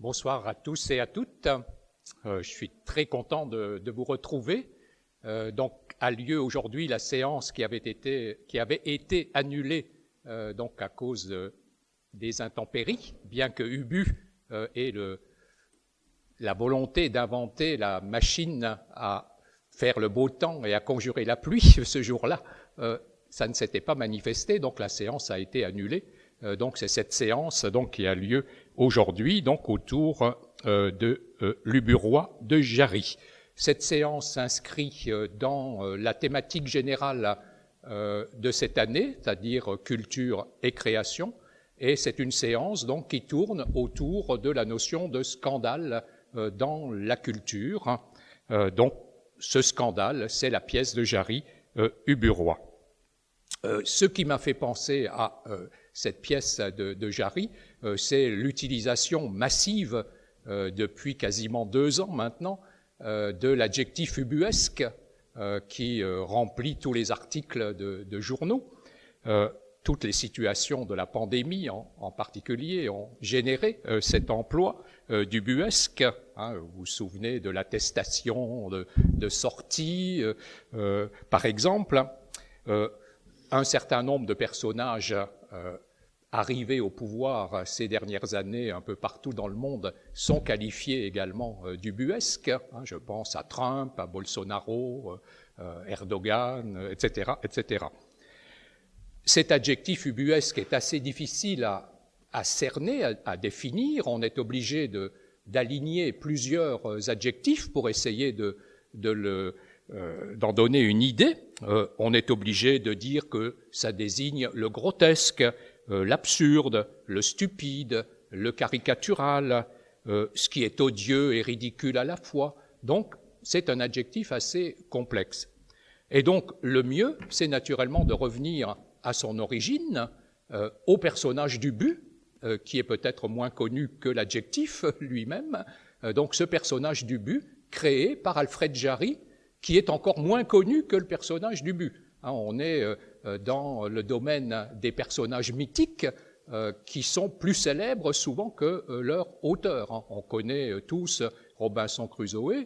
Bonsoir à tous et à toutes. Je suis très content de vous retrouver. Donc, a lieu aujourd'hui la séance qui avait été annulée donc à cause des intempéries, bien que Ubu ait la volonté d'inventer la machine à faire le beau temps et à conjurer la pluie ce jour-là. Ça ne s'était pas manifesté, donc la séance a été annulée. Donc c'est cette séance donc, qui a lieu aujourd'hui donc, autour de l'Uburois de Jarry. Cette séance s'inscrit dans la thématique générale de cette année, c'est-à-dire culture et création, et c'est une séance donc, qui tourne autour de la notion de scandale dans la culture. Donc ce scandale, c'est la pièce de Jarry, Uburois. Ce qui m'a fait penser à cette pièce de Jarry, c'est l'utilisation massive depuis quasiment 2 ans maintenant de l'adjectif ubuesque qui remplit tous les articles de journaux. Toutes les situations de la pandémie en particulier ont généré cet emploi d'ubuesque. Vous vous souvenez de l'attestation de sortie, par exemple. Un certain nombre de personnages arrivés au pouvoir ces dernières années un peu partout dans le monde sont qualifiés également d'ubuesques. Je pense à Trump, à Bolsonaro, Erdogan, etc., etc. Cet adjectif ubuesque est assez difficile à cerner, à définir. On est obligé d'aligner plusieurs adjectifs pour essayer d'en donner une idée. On est obligé de dire que ça désigne le grotesque, l'absurde, le stupide, le caricatural, ce qui est odieux et ridicule à la fois. Donc, c'est un adjectif assez complexe. Et donc, le mieux, c'est naturellement de revenir à son origine, au personnage d'Ubu, qui est peut-être moins connu que l'adjectif lui-même. Donc, ce personnage d'Ubu, créé par Alfred Jarry, qui est encore moins connu que le personnage d'Ubu. On est dans le domaine des personnages mythiques qui sont plus célèbres souvent que leur auteur. On connaît tous Robinson Crusoe.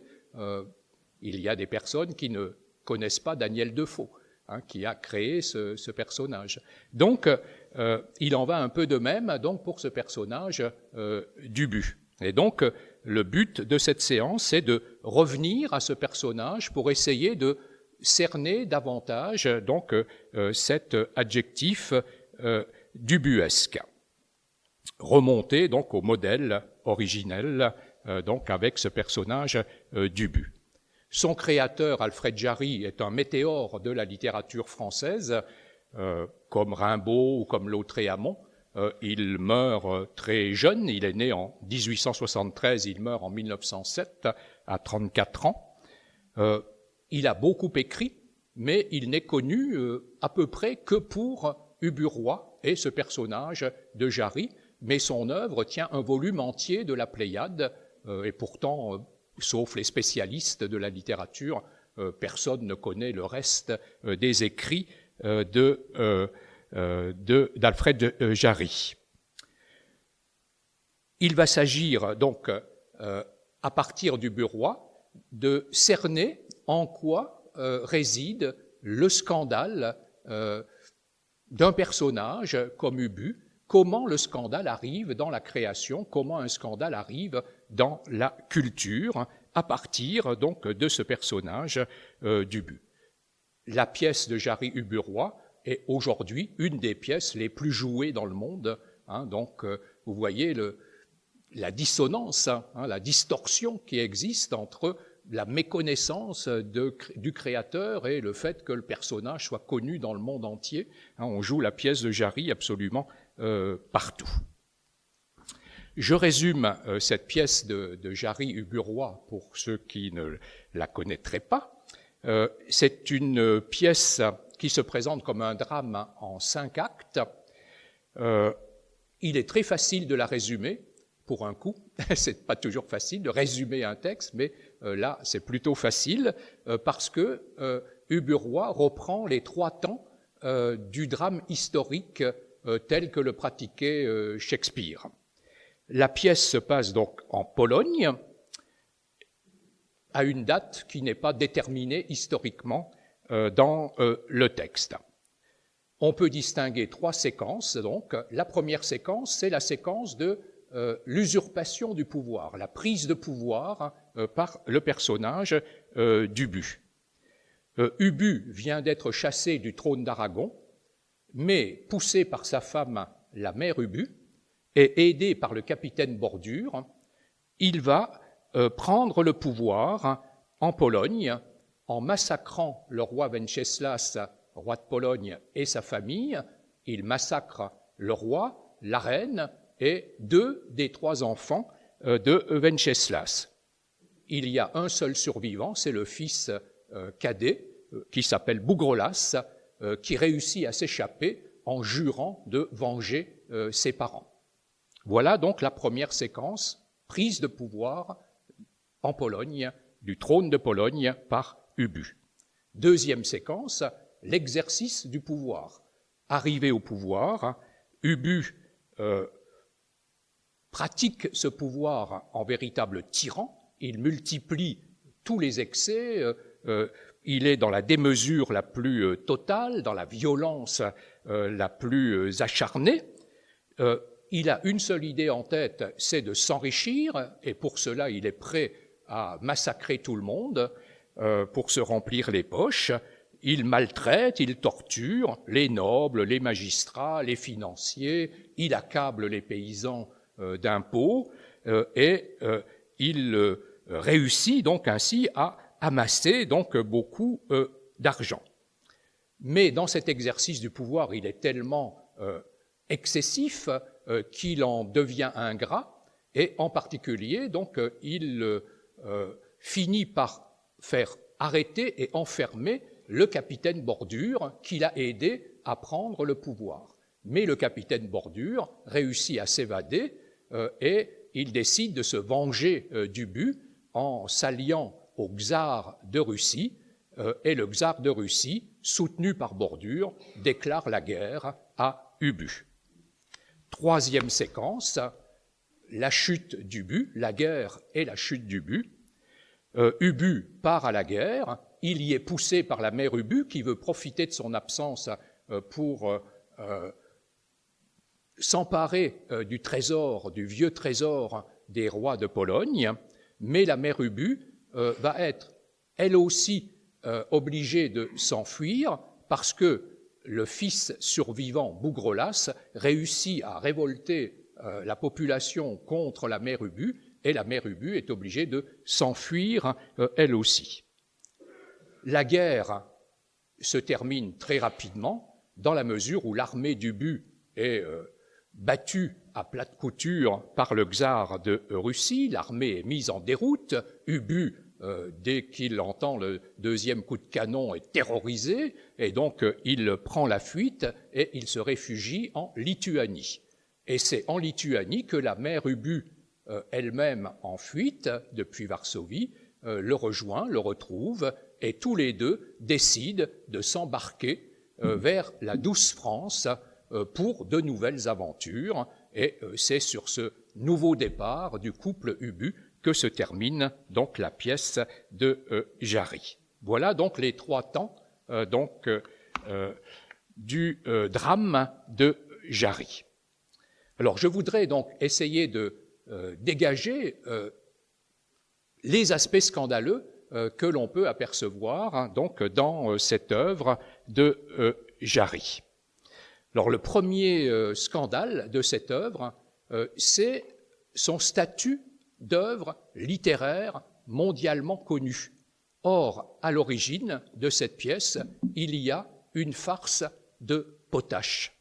Il y a des personnes qui ne connaissent pas Daniel Defoe, qui a créé ce personnage. Donc, il en va un peu de même donc, pour ce personnage d'Ubu. Et donc, le but de cette séance, c'est de revenir à ce personnage pour essayer de cerner davantage donc, cet adjectif d'ubuesque. Remonter donc au modèle originel donc, avec ce personnage d'Ubu. Son créateur, Alfred Jarry, est un météore de la littérature française, comme Rimbaud ou comme Lautréamont. Il meurt très jeune, il est né en 1873, il meurt en 1907, à 34 ans. Il a beaucoup écrit, mais il n'est connu à peu près que pour Uburois et ce personnage de Jarry, mais son œuvre tient un volume entier de la Pléiade, et pourtant, sauf les spécialistes de la littérature, personne ne connaît le reste des écrits d'Alfred Jarry. Il va s'agir donc, à partir d'Uburois, de cerner en quoi réside le scandale d'un personnage comme Ubu, comment le scandale arrive dans la création, comment un scandale arrive dans la culture, à partir donc de ce personnage d'Ubu. La pièce de Jarry Uburois est aujourd'hui une des pièces les plus jouées dans le monde. Donc, vous voyez la dissonance, la distorsion qui existe entre la méconnaissance du créateur et le fait que le personnage soit connu dans le monde entier. On joue la pièce de Jarry absolument partout. Je résume cette pièce de Jarry Uburois pour ceux qui ne la connaîtraient pas. C'est une pièce qui se présente comme un drame en 5 actes. Il est très facile de la résumer, pour un coup. C'est pas toujours facile de résumer un texte, mais là, c'est plutôt facile, parce que Uburois reprend les 3 temps du drame historique tel que le pratiquait Shakespeare. La pièce se passe donc en Pologne, à une date qui n'est pas déterminée historiquement dans le texte. On peut distinguer 3 séquences. Donc, la première séquence, c'est la séquence de l'usurpation du pouvoir, la prise de pouvoir par le personnage d'Ubu. Ubu vient d'être chassé du trône d'Aragon, mais poussé par sa femme, la mère Ubu, et aidé par le capitaine Bordure, il va prendre le pouvoir en Pologne en massacrant le roi Wenceslas, roi de Pologne, et sa famille. Il massacre le roi, la reine et 2 des 3 enfants de Wenceslas. Il y a un seul survivant, c'est le fils cadet, qui s'appelle Bougrolas, qui réussit à s'échapper en jurant de venger ses parents. Voilà donc la première séquence, prise de pouvoir en Pologne, du trône de Pologne par Ubu. Deuxième séquence, l'exercice du pouvoir. Arrivé au pouvoir, Ubu pratique ce pouvoir en véritable tyran. Il multiplie tous les excès, il est dans la démesure la plus totale, dans la violence la plus acharnée. Il a une seule idée en tête, c'est de s'enrichir, et pour cela il est prêt à massacrer tout le monde pour se remplir les poches. Il maltraite, il torture les nobles, les magistrats, les financiers, il accable les paysans d'impôts et il réussit donc ainsi à amasser donc beaucoup d'argent. Mais dans cet exercice du pouvoir, il est tellement excessif qu'il en devient ingrat, et en particulier donc il finit par faire arrêter et enfermer le capitaine Bordure qui l'a aidé à prendre le pouvoir. Mais le capitaine Bordure réussit à s'évader et il décide de se venger d'Ubu en s'alliant au tsar de Russie, et le tsar de Russie, soutenu par Bordure, déclare la guerre à Ubu. Troisième séquence, la chute d'Ubu, la guerre et la chute d'Ubu. Ubu part à la guerre, il y est poussé par la mère Ubu qui veut profiter de son absence pour s'emparer du trésor, du vieux trésor des rois de Pologne, mais la mère Ubu va être elle aussi obligée de s'enfuir parce que le fils survivant, Bougrolas, réussit à révolter la population contre la mère Ubu, et la mère Ubu est obligée de s'enfuir elle aussi. La guerre se termine très rapidement, dans la mesure où l'armée d'Ubu est battue à plate couture par le tsar de Russie, l'armée est mise en déroute, Ubu, dès qu'il entend le deuxième coup de canon, est terrorisé, et donc il prend la fuite et il se réfugie en Lituanie. Et c'est en Lituanie que la mère Ubu, elle-même en fuite depuis Varsovie, le rejoint, le retrouve, et tous les deux décident de s'embarquer vers la douce France pour de nouvelles aventures, et c'est sur ce nouveau départ du couple Ubu que se termine donc la pièce de Jarry. Voilà donc les 3 temps du drame de Jarry. Alors je voudrais donc essayer de dégager les aspects scandaleux que l'on peut apercevoir donc dans cette œuvre de Jarry. Alors le premier scandale de cette œuvre, c'est son statut d'œuvre littéraire mondialement connue. Or, à l'origine de cette pièce, il y a une farce de potache.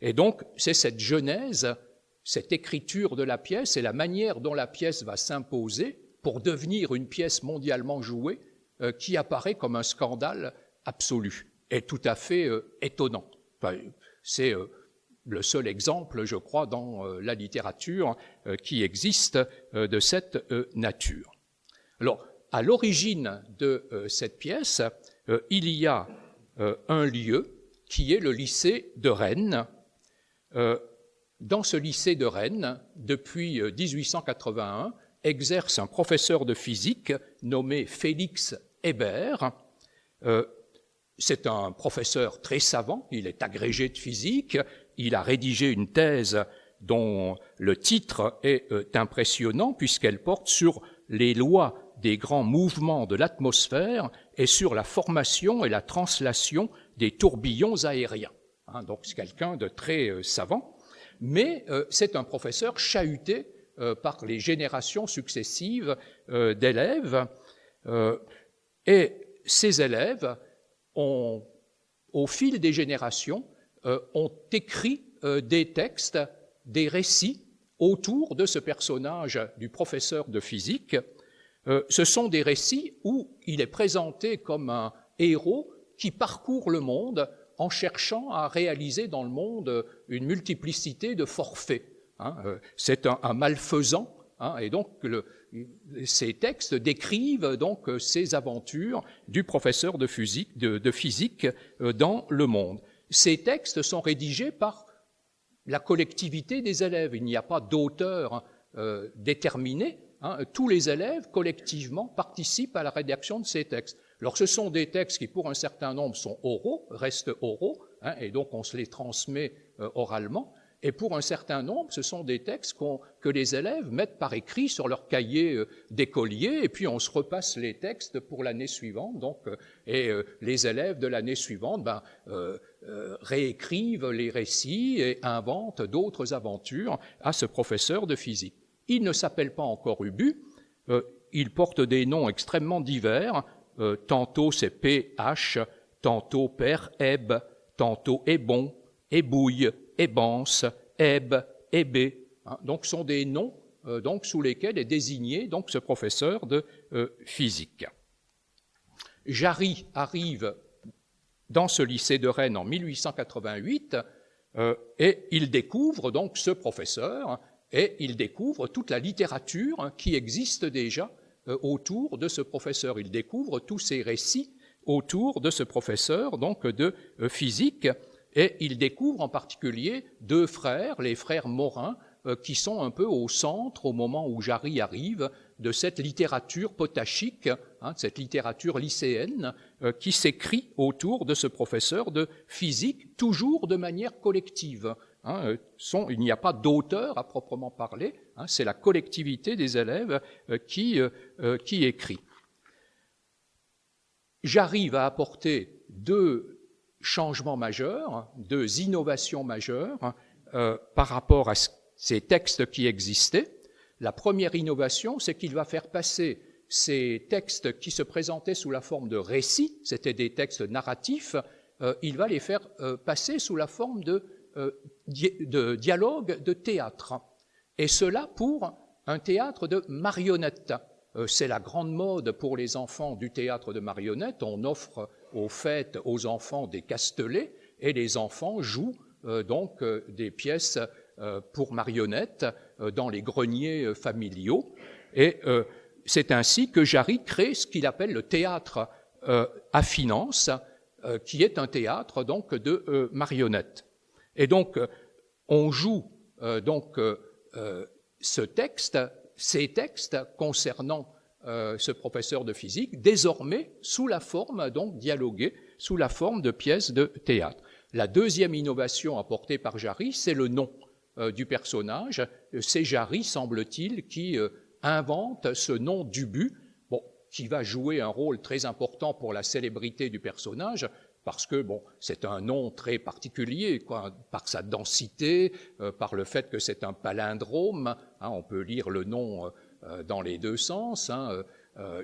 Et donc, c'est cette genèse, cette écriture de la pièce et la manière dont la pièce va s'imposer pour devenir une pièce mondialement jouée qui apparaît comme un scandale absolu et tout à fait étonnant. Enfin, c'est le seul exemple, je crois, dans la littérature qui existe de cette nature. Alors, à l'origine de cette pièce, il y a un lieu qui est le lycée de Rennes. dans ce lycée de Rennes, depuis 1881, exerce un professeur de physique nommé Félix Hébert. C'est un professeur très savant, il est agrégé de physique, il a rédigé une thèse dont le titre est impressionnant puisqu'elle porte sur les lois des grands mouvements de l'atmosphère et sur la formation et la translation des tourbillons aériens. Donc c'est quelqu'un de très savant, mais c'est un professeur chahuté par les générations successives d'élèves, et ces élèves ont, au fil des générations, ont écrit des textes, des récits autour de ce personnage du professeur de physique. Ce sont des récits où il est présenté comme un héros qui parcourt le monde en cherchant à réaliser dans le monde une multiplicité de forfaits. C'est un malfaisant, et donc ces textes décrivent donc ces aventures du professeur de physique dans le monde. Ces textes sont rédigés par la collectivité des élèves. Il n'y a pas d'auteur déterminé. Tous les élèves, collectivement, participent à la rédaction de ces textes. Alors, ce sont des textes qui, pour un certain nombre, sont oraux, restent oraux, et donc on se les transmet oralement. Et pour un certain nombre, ce sont des textes que les élèves mettent par écrit sur leur cahier d'écolier, et puis on se repasse les textes pour l'année suivante. Donc, les élèves de l'année suivante réécrivent les récits et inventent d'autres aventures à ce professeur de physique. Il ne s'appelle pas encore Ubu, il porte des noms extrêmement divers, tantôt c'est PH, tantôt Père Eb, tantôt Ebon, Ebouille, Ebance, Eb, Ebé. Donc ce sont des noms donc, sous lesquels est désigné donc, ce professeur de physique. Jarry arrive dans ce lycée de Rennes en 1888 et il découvre donc ce professeur et il découvre toute la littérature qui existe déjà autour de ce professeur. Il découvre tous ces récits autour de ce professeur donc de physique, et il découvre en particulier deux frères, les frères Morin, qui sont un peu au centre, au moment où Jarry arrive, de cette littérature potachique, de cette littérature lycéenne, qui s'écrit autour de ce professeur de physique, toujours de manière collective. Il n'y a pas d'auteur à proprement parler, c'est la collectivité des élèves qui écrit. Jarry va apporter deux changements majeurs, deux innovations majeures par rapport à ces textes qui existaient. La première innovation, c'est qu'il va faire passer ces textes qui se présentaient sous la forme de récits, c'était des textes narratifs, il va les faire passer sous la forme de dialogue de théâtre, et cela pour un théâtre de marionnettes. C'est la grande mode pour les enfants du théâtre de marionnettes. On offre aux fêtes aux enfants des castelets et les enfants jouent donc des pièces pour marionnettes dans les greniers familiaux, et c'est ainsi que Jarry crée ce qu'il appelle le théâtre à finance, qui est un théâtre donc de marionnettes. Et donc, on joue ces textes concernant ce professeur de physique, désormais sous la forme donc dialoguée, sous la forme de pièces de théâtre. La deuxième innovation apportée par Jarry, c'est le nom du personnage. C'est Jarry, semble-t-il, qui invente ce nom d'Ubu, qui va jouer un rôle très important pour la célébrité du personnage, parce que c'est un nom très particulier, par sa densité, par le fait que c'est un palindrome. On peut lire le nom dans les deux sens.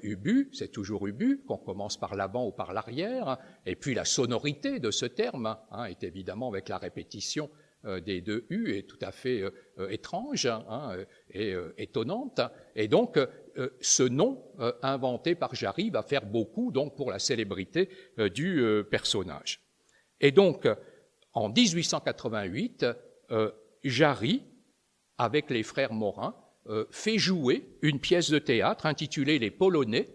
Ubu, c'est toujours Ubu, qu'on commence par l'avant ou par l'arrière. Et puis la sonorité de ce terme est évidemment avec la répétition des deux U est tout à fait étrange et étonnante. Et donc, ce nom inventé par Jarry va faire beaucoup donc, pour la célébrité du personnage. Et donc, en 1888, Jarry, avec les frères Morin, fait jouer une pièce de théâtre intitulée « Les Polonais »,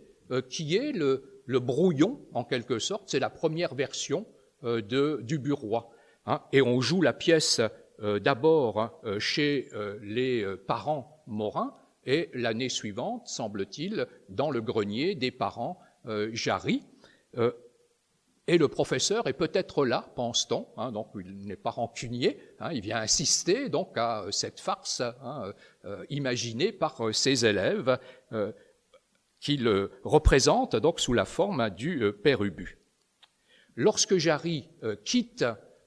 qui est le brouillon, en quelque sorte, c'est la première version du Bureau. Et on joue la pièce d'abord chez les parents Morin et l'année suivante, semble-t-il, dans le grenier des parents Jarry. Et le professeur est peut-être là, pense-t-on, donc il n'est pas rancunier, il vient assister donc à cette farce imaginée par ses élèves qu'il représente donc sous la forme du père Ubu. Lorsque Jarry quitte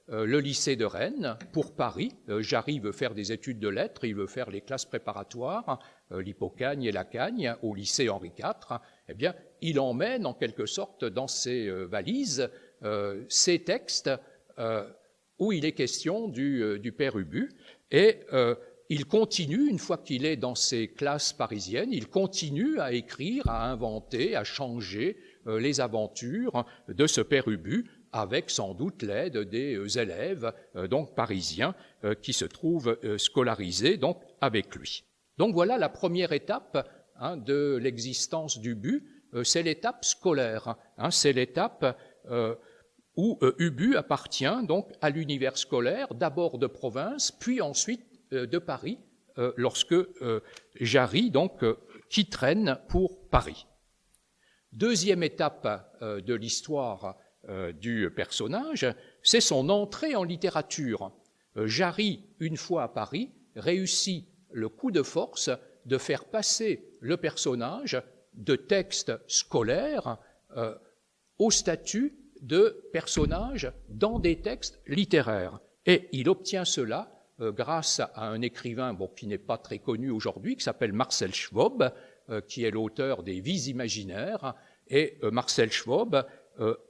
le lycée de Rennes pour Paris, Jarry veut faire des études de lettres, il veut faire les classes préparatoires, l'Hippocagne et la Cagne, au lycée Henri IV, eh bien, il emmène en quelque sorte dans ses valises ces textes où il est question du père Ubu, et il continue, une fois qu'il est dans ses classes parisiennes, il continue à écrire, à inventer, à changer les aventures de ce père Ubu, avec sans doute l'aide des élèves donc parisiens qui se trouvent scolarisés donc avec lui. Donc voilà la première étape de l'existence d'Ubu, c'est l'étape scolaire, c'est l'étape où Ubu appartient donc à l'univers scolaire, d'abord de province, puis ensuite de Paris, lorsque Jarry donc quitte Rennes pour Paris. Deuxième étape de l'histoire du personnage, c'est son entrée en littérature. Jarry, une fois à Paris, réussit le coup de force de faire passer le personnage de texte scolaire au statut de personnage dans des textes littéraires. Et il obtient cela grâce à un écrivain qui n'est pas très connu aujourd'hui, qui s'appelle Marcel Schwob, qui est l'auteur des Vies imaginaires. Et Marcel Schwob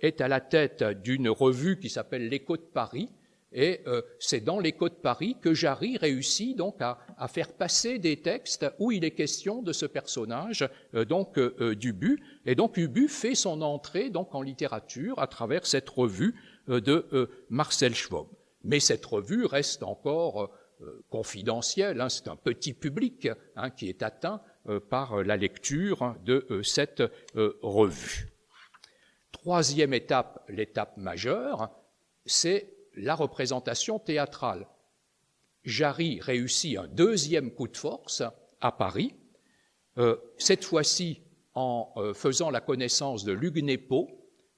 est à la tête d'une revue qui s'appelle L'Écho de Paris, et c'est dans L'Écho de Paris que Jarry réussit donc à faire passer des textes où il est question de ce personnage d'Ubu, et donc Ubu fait son entrée donc en littérature à travers cette revue de Marcel Schwob. Mais cette revue reste encore confidentielle, c'est un petit public qui est atteint par la lecture de cette revue. Troisième étape, l'étape majeure, c'est la représentation théâtrale. Jarry réussit un deuxième coup de force à Paris, cette fois-ci en faisant la connaissance de Lugue Nepos.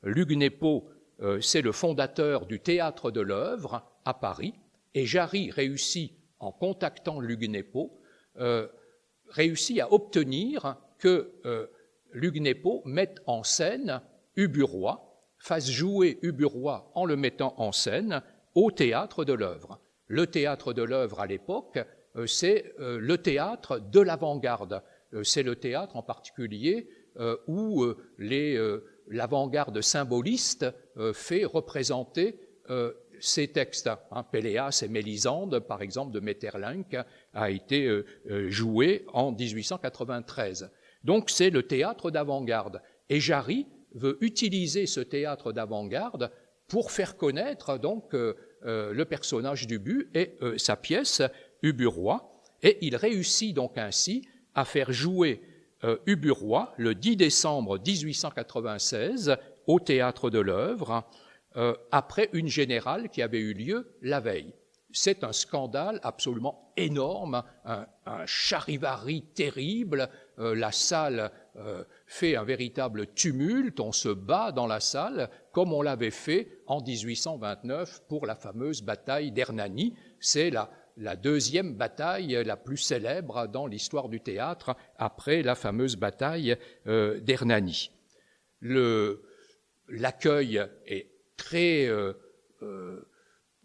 Lugue Nepos, c'est le fondateur du Théâtre de l'Œuvre à Paris, et Jarry réussit, en contactant Lugue Nepos, réussit à obtenir que Lugue Nepos mette en scène Ubu Roi, fasse jouer Ubu Roi en le mettant en scène au Théâtre de l'Œuvre. Le Théâtre de l'Œuvre, à l'époque, c'est le théâtre de l'avant-garde. C'est le théâtre en particulier où l'avant-garde symboliste fait représenter ces textes. Péléas et Mélisande, par exemple, de Maeterlinck, a été joué en 1893. Donc c'est le théâtre d'avant-garde. Et Jarry veut utiliser ce théâtre d'avant-garde pour faire connaître donc le personnage d'Ubu et sa pièce Ubu Roi, et il réussit donc ainsi à faire jouer Ubu Roi le 10 décembre 1896 au Théâtre de l'Œuvre, après une générale qui avait eu lieu la veille. C'est un scandale absolument énorme, un charivari terrible, la salle fait un véritable tumulte, on se bat dans la salle, comme on l'avait fait en 1829 pour la fameuse bataille d'Hernani. C'est la deuxième bataille la plus célèbre dans l'histoire du théâtre, après la fameuse bataille d'Hernani. L'accueil est très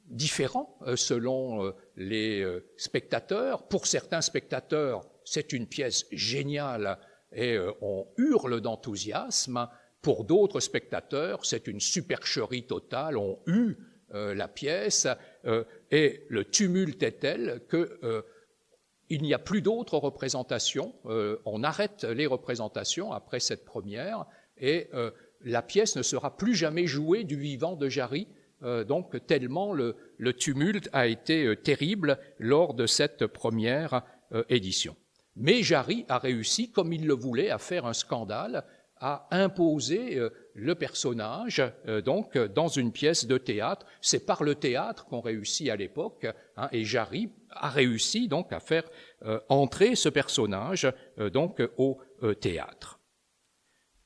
différent selon les spectateurs. Pour certains spectateurs, c'est une pièce géniale et on hurle d'enthousiasme. Pour d'autres spectateurs, c'est une supercherie totale, on hue la pièce et le tumulte est tel que il n'y a plus d'autres représentations, on arrête les représentations après cette première et la pièce ne sera plus jamais jouée du vivant de Jarry, donc tellement le tumulte a été terrible lors de cette première édition. Mais Jarry a réussi, comme il le voulait, à faire un scandale, à imposer le personnage donc dans une pièce de théâtre. C'est par le théâtre qu'on réussit à l'époque, hein, et Jarry a réussi donc à faire entrer ce personnage donc au théâtre.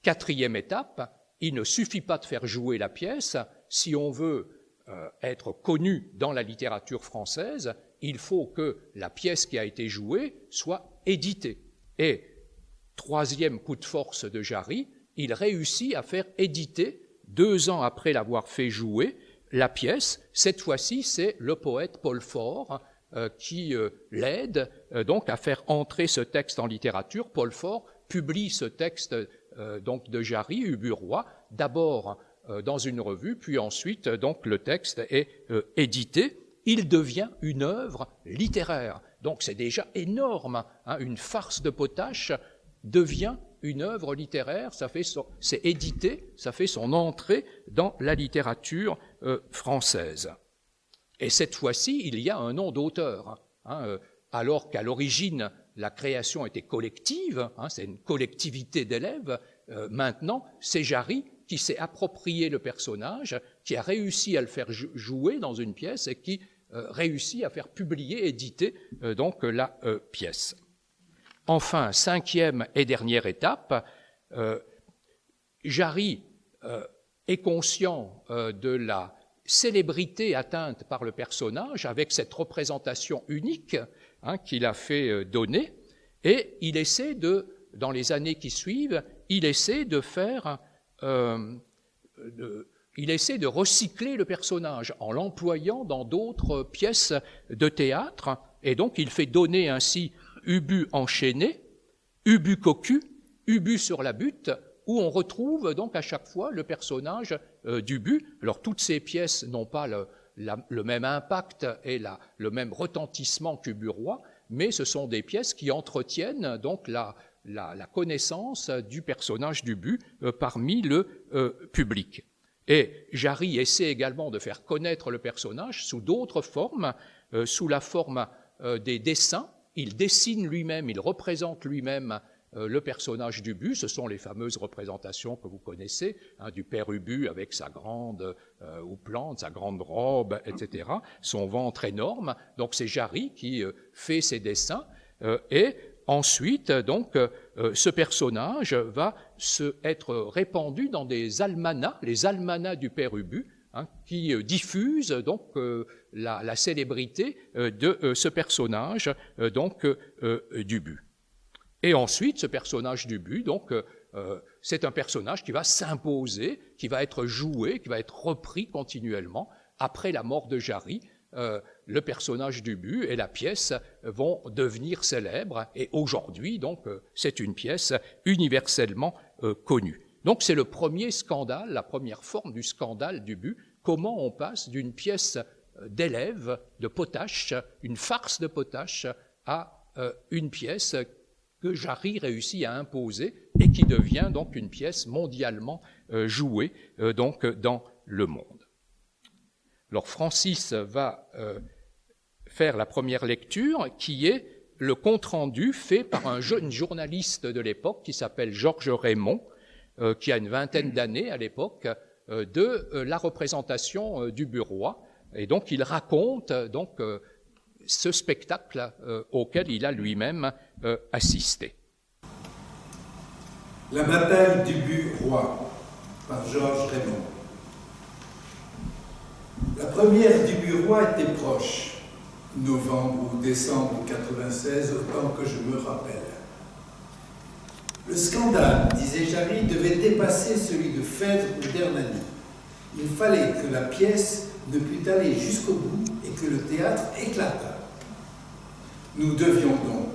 Quatrième étape, il ne suffit pas de faire jouer la pièce. Si on veut être connu dans la littérature française, il faut que la pièce qui a été jouée soit éditée. Et troisième coup de force de Jarry, il réussit à faire éditer, 2 ans après l'avoir fait jouer, la pièce. Cette fois-ci, c'est le poète Paul Fort qui l'aide donc à faire entrer ce texte en littérature. Paul Fort publie ce texte donc de Jarry, Ubu Roi, d'abord dans une revue, puis ensuite donc le texte est édité. Il devient une œuvre littéraire. Donc c'est déjà énorme, hein, une farce de potache devient une œuvre littéraire, c'est édité, ça fait son entrée dans la littérature française. Et cette fois-ci, il y a un nom d'auteur, hein, alors qu'à l'origine, la création était collective, hein, c'est une collectivité d'élèves, maintenant, c'est Jarry qui s'est approprié le personnage, qui a réussi à le faire jouer dans une pièce et qui réussit à faire publier, éditer donc la pièce. Enfin, 5e et dernière étape, Jarry est conscient de la célébrité atteinte par le personnage avec cette représentation unique, hein, qu'il a fait donner, et il essaie dans les années qui suivent, il essaie de faire, il essaie de recycler le personnage en l'employant dans d'autres pièces de théâtre, et donc il fait donner ainsi Ubu enchaîné, Ubu cocu, Ubu sur la butte, où on retrouve donc à chaque fois le personnage d'Ubu. Alors toutes ces pièces n'ont pas le même impact et le même retentissement qu'Ubu Roi, mais ce sont des pièces qui entretiennent donc la connaissance du personnage d'Ubu parmi le public. Et Jarry essaie également de faire connaître le personnage sous d'autres formes, sous la forme des dessins. Il dessine lui-même, il représente lui-même le personnage d'Ubu. Ce sont les fameuses représentations que vous connaissez, hein, du père Ubu avec sa grande houppelande, sa grande robe, etc., son ventre énorme. Donc c'est Jarry qui fait ces dessins. Et ensuite, donc, ce personnage va être répandu dans des almanachs, les almanachs du père Ubu, hein, qui diffusent donc la célébrité de ce personnage donc d'Ubu. Et ensuite, ce personnage d'Ubu, donc, c'est un personnage qui va s'imposer, qui va être joué, qui va être repris continuellement. Après la mort de Jarry, le personnage d'Ubu et la pièce vont devenir célèbres, et aujourd'hui, donc, c'est une pièce universellement connue. Donc, c'est le premier scandale, la première forme du scandale d'Ubu. Comment on passe d'une pièce d'élève, de potache, une farce de potache, à une pièce que Jarry réussit à imposer et qui devient donc une pièce mondialement jouée donc dans le monde. Alors Francis va faire la première lecture qui est le compte-rendu fait par un jeune journaliste de l'époque qui s'appelle Georges Raymond, qui a une vingtaine d'années à l'époque, de la représentation d'Ubu Roi. Et donc il raconte donc ce spectacle auquel il a lui-même assisté. La bataille d'Ubu Roi par Georges Raymond. La première d'Ubu Roi était proche, novembre ou décembre 96, autant que je me rappelle. Le scandale, disait Jarry, devait dépasser celui de Phèdre ou d'Hernani. Il fallait que la pièce ne pût aller jusqu'au bout et que le théâtre éclatât. Nous devions donc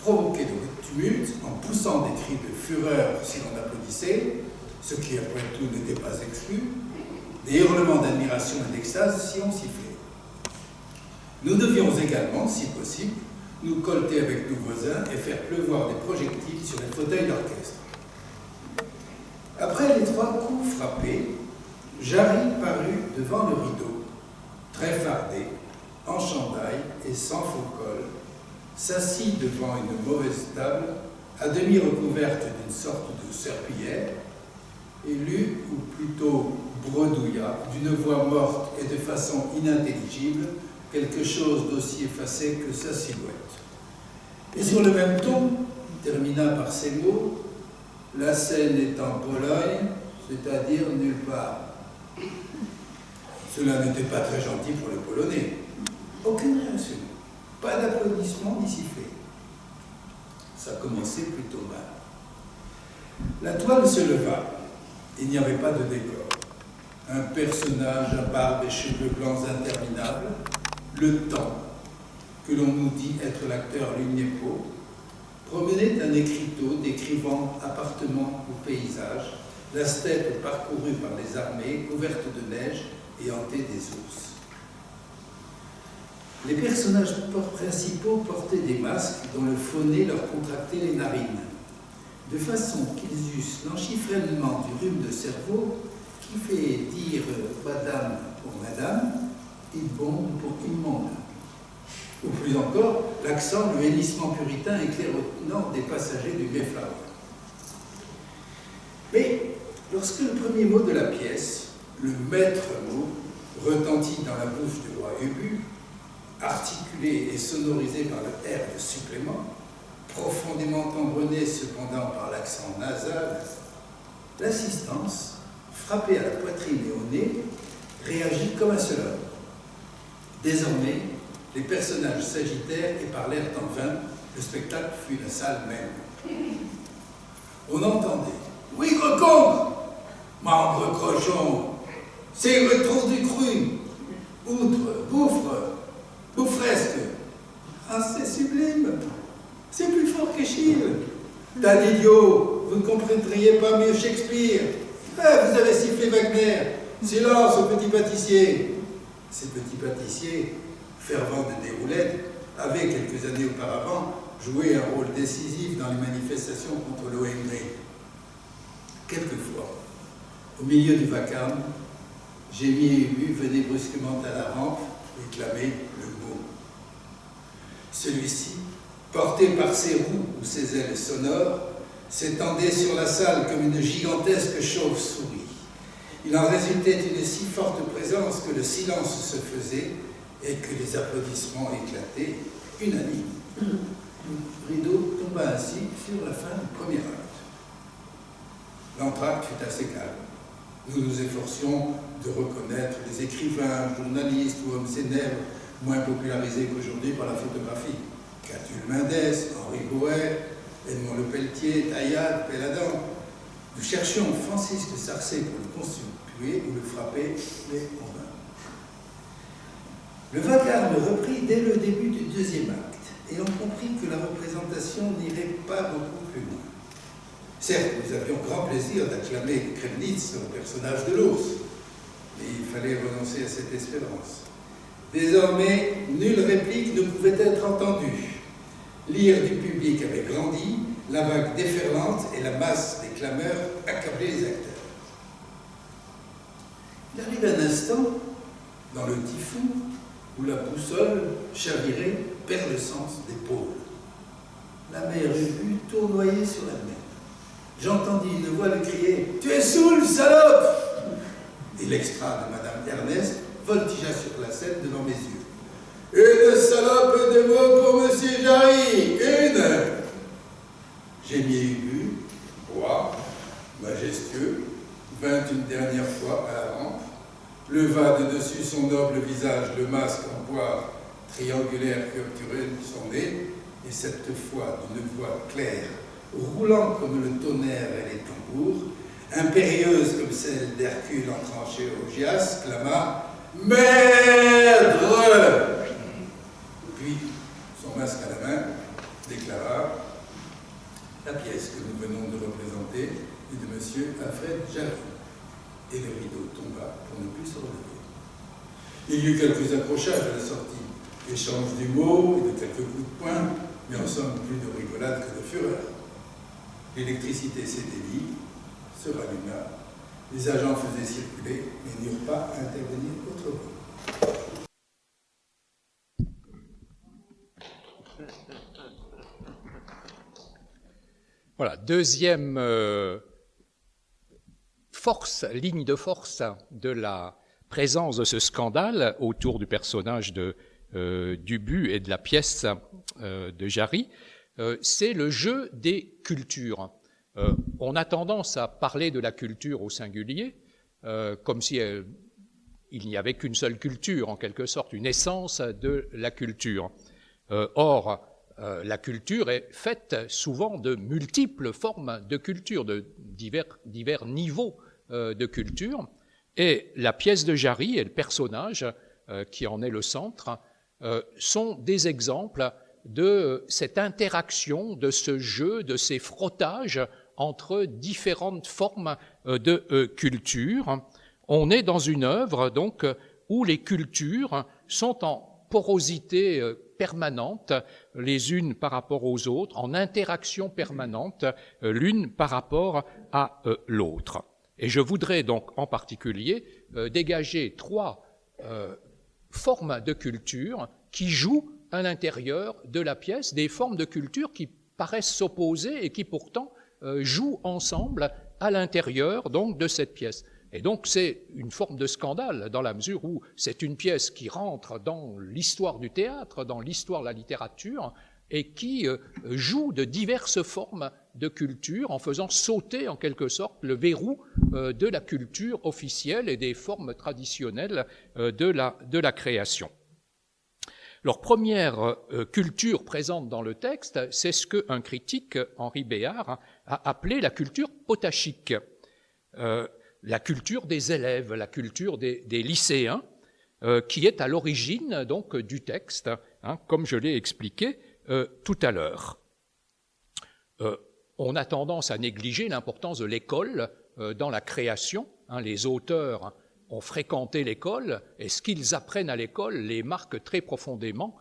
provoquer le tumulte en poussant des cris de fureur si l'on applaudissait, ce qui après tout n'était pas exclu, des hurlements d'admiration et d'extase si on sifflait. Nous devions également, si possible, nous colleter avec nos voisins et faire pleuvoir des projectiles sur les fauteuils d'orchestre. Après les 3 coups frappés, Jarry parut devant le rideau, très fardé, en chandail et sans faux col, s'assit devant une mauvaise table à demi recouverte d'une sorte de serpillière, et lut, ou plutôt bredouilla, d'une voix morte et de façon inintelligible, quelque chose d'aussi effacé que sa silhouette. Et sur le même ton, il termina par ces mots: la Seine est en Pologne, c'est-à-dire nulle part. Cela n'était pas très gentil pour les Polonais. Aucune réaction, pas d'applaudissements ni sifflets. Ça commençait plutôt mal. La toile se leva. Il n'y avait pas de décor. Un personnage à barbe et cheveux blancs interminables, le temps, que l'on nous dit être l'acteur Lugnepo, promenait un écriteau décrivant appartements ou paysages, la steppe parcourue par les armées, couverte de neige et hantée des ours. Les personnages principaux portaient des masques dont le faux nez leur contractait les narines, de façon qu'ils eussent l'enchiffrellement du rhume de cerveau qui fait dire madame pour madame, immonde pour immonde. Ou plus encore, l'accent, le hennissement puritain éclairant des passagers du Mayflower. Mais lorsque le premier mot de la pièce, le maître mot, retentit dans la bouche du roi Ubu, articulé et sonorisé par le R de supplément, profondément embronné cependant par l'accent nasal, l'assistance, frappée à la poitrine et au nez, réagit comme un seul homme. Désormais, les personnages s'agitèrent et parlèrent en vain. Le spectacle fut la salle même. On entendait « Oui, Recombe, membre crochon, c'est le retour du cru, outre, bouffre, bouffresque. Ah, c'est sublime, c'est plus fort qu'Échille. Tas d'idiot, vous ne comprendriez pas mieux Shakespeare. Ah, vous avez sifflé Wagner. Silence au petit pâtissier. » Ces petits pâtissiers, fervents de déroulèdes, avaient quelques années auparavant joué un rôle décisif dans les manifestations contre l'ONG. Quelquefois, au milieu du vacarme, Gémy et Ubu venaient brusquement à la rampe et clamaient le mot. Celui-ci, porté par ses roues ou ses ailes sonores, s'étendait sur la salle comme une gigantesque chauve-souris. Il en résultait une si forte présence que le silence se faisait et que les applaudissements éclataient, unanimes. Le rideau tomba ainsi sur la fin du premier acte. L'entracte fut assez calme. Nous nous efforcions de reconnaître les écrivains, journalistes ou hommes célèbres moins popularisés qu'aujourd'hui par la photographie. Catulle Mendès, Henri Boer, Edmond Lepelletier, Taillade, Péladan. Nous cherchions Francis de Sarcey pour le constituer ou le frapper, mais en vain. Le vacarme reprit dès le début du deuxième acte, et on comprit que la représentation n'irait pas beaucoup plus loin. Certes, nous avions grand plaisir d'acclamer Kremnitz au personnage de l'ours, mais il fallait renoncer à cette espérance. Désormais, nulle réplique ne pouvait être entendue. L'ire du public avait grandi, la vague déferlante et la masse des clameurs accablaient les acteurs. Il arrive un instant, dans le typhon, où la boussole, chavirée, perd le sens des pôles. La mère Ubu tournoyait sur la mer. J'entendis une voix lui crier « Tu es saoul, salope !» Et l'extra de Madame Ernest voltigea sur la scène devant mes yeux. « Une salope de mots pour Monsieur Jarry, une !» Gémy et Ubu, roi, majestueux, vint une dernière fois à la rampe, leva de dessus son noble visage le masque en bois triangulaire qui obturait son nez, et cette fois d'une voix claire, roulant comme le tonnerre et les tambours, impérieuse comme celle d'Hercule entranché au Gias, clama « Merde !» Puis, son masque à la main, déclara « La pièce que nous venons de représenter est de M. Alfred Jarry. » Et le rideau tomba pour ne plus se relever. Il y eut quelques accrochages à la sortie, échange d'humour et de quelques coups de poing, mais en somme plus de rigolade que de fureur. L'électricité s'éteignit, se ralluma, les agents faisaient circuler, mais n'eurent pas à intervenir autrement. Voilà, deuxième ligne de force de la présence de ce scandale autour du personnage de Dubu et de la pièce de Jarry, c'est le jeu des cultures. On a tendance à parler de la culture au singulier, comme si il n'y avait qu'une seule culture, en quelque sorte, une essence de la culture. Or, la culture est faite souvent de multiples formes de culture, de divers niveaux de culture, et la pièce de Jarry et le personnage qui en est le centre sont des exemples de cette interaction, de ce jeu, de ces frottages entre différentes formes de culture. On est dans une œuvre donc où les cultures sont en porosité permanente les unes par rapport aux autres, en interaction permanente l'une par rapport à l'autre. Et je voudrais donc en particulier dégager trois formes de culture qui jouent à l'intérieur de la pièce, des formes de culture qui paraissent s'opposer et qui pourtant jouent ensemble à l'intérieur donc de cette pièce. Et donc c'est une forme de scandale dans la mesure où c'est une pièce qui rentre dans l'histoire du théâtre, dans l'histoire de la littérature, et qui joue de diverses formes de culture en faisant sauter en quelque sorte le verrou de la culture officielle et des formes traditionnelles de la création. Leur première culture présente dans le texte, c'est ce qu'un critique, Henri Béard, a appelé la culture potachique. La culture des élèves, la culture des lycéens, qui est à l'origine donc du texte, comme je l'ai expliqué tout à l'heure. On a tendance à négliger l'importance de l'école dans la création. Les auteurs ont fréquenté l'école et ce qu'ils apprennent à l'école les marque très profondément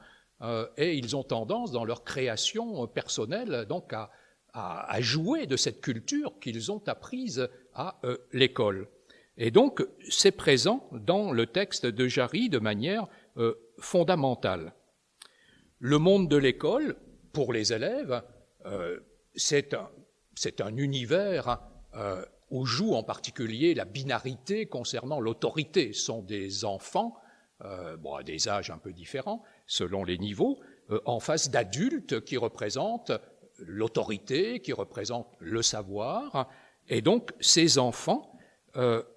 et ils ont tendance dans leur création personnelle donc à jouer de cette culture qu'ils ont apprise à l'école. Et donc, c'est présent dans le texte de Jarry de manière fondamentale. Le monde de l'école, pour les élèves, c'est un univers où joue en particulier la binarité concernant l'autorité. Ce sont des enfants, à des âges un peu différents, selon les niveaux, en face d'adultes qui représentent l'autorité, qui représentent le savoir. Et donc, ces enfants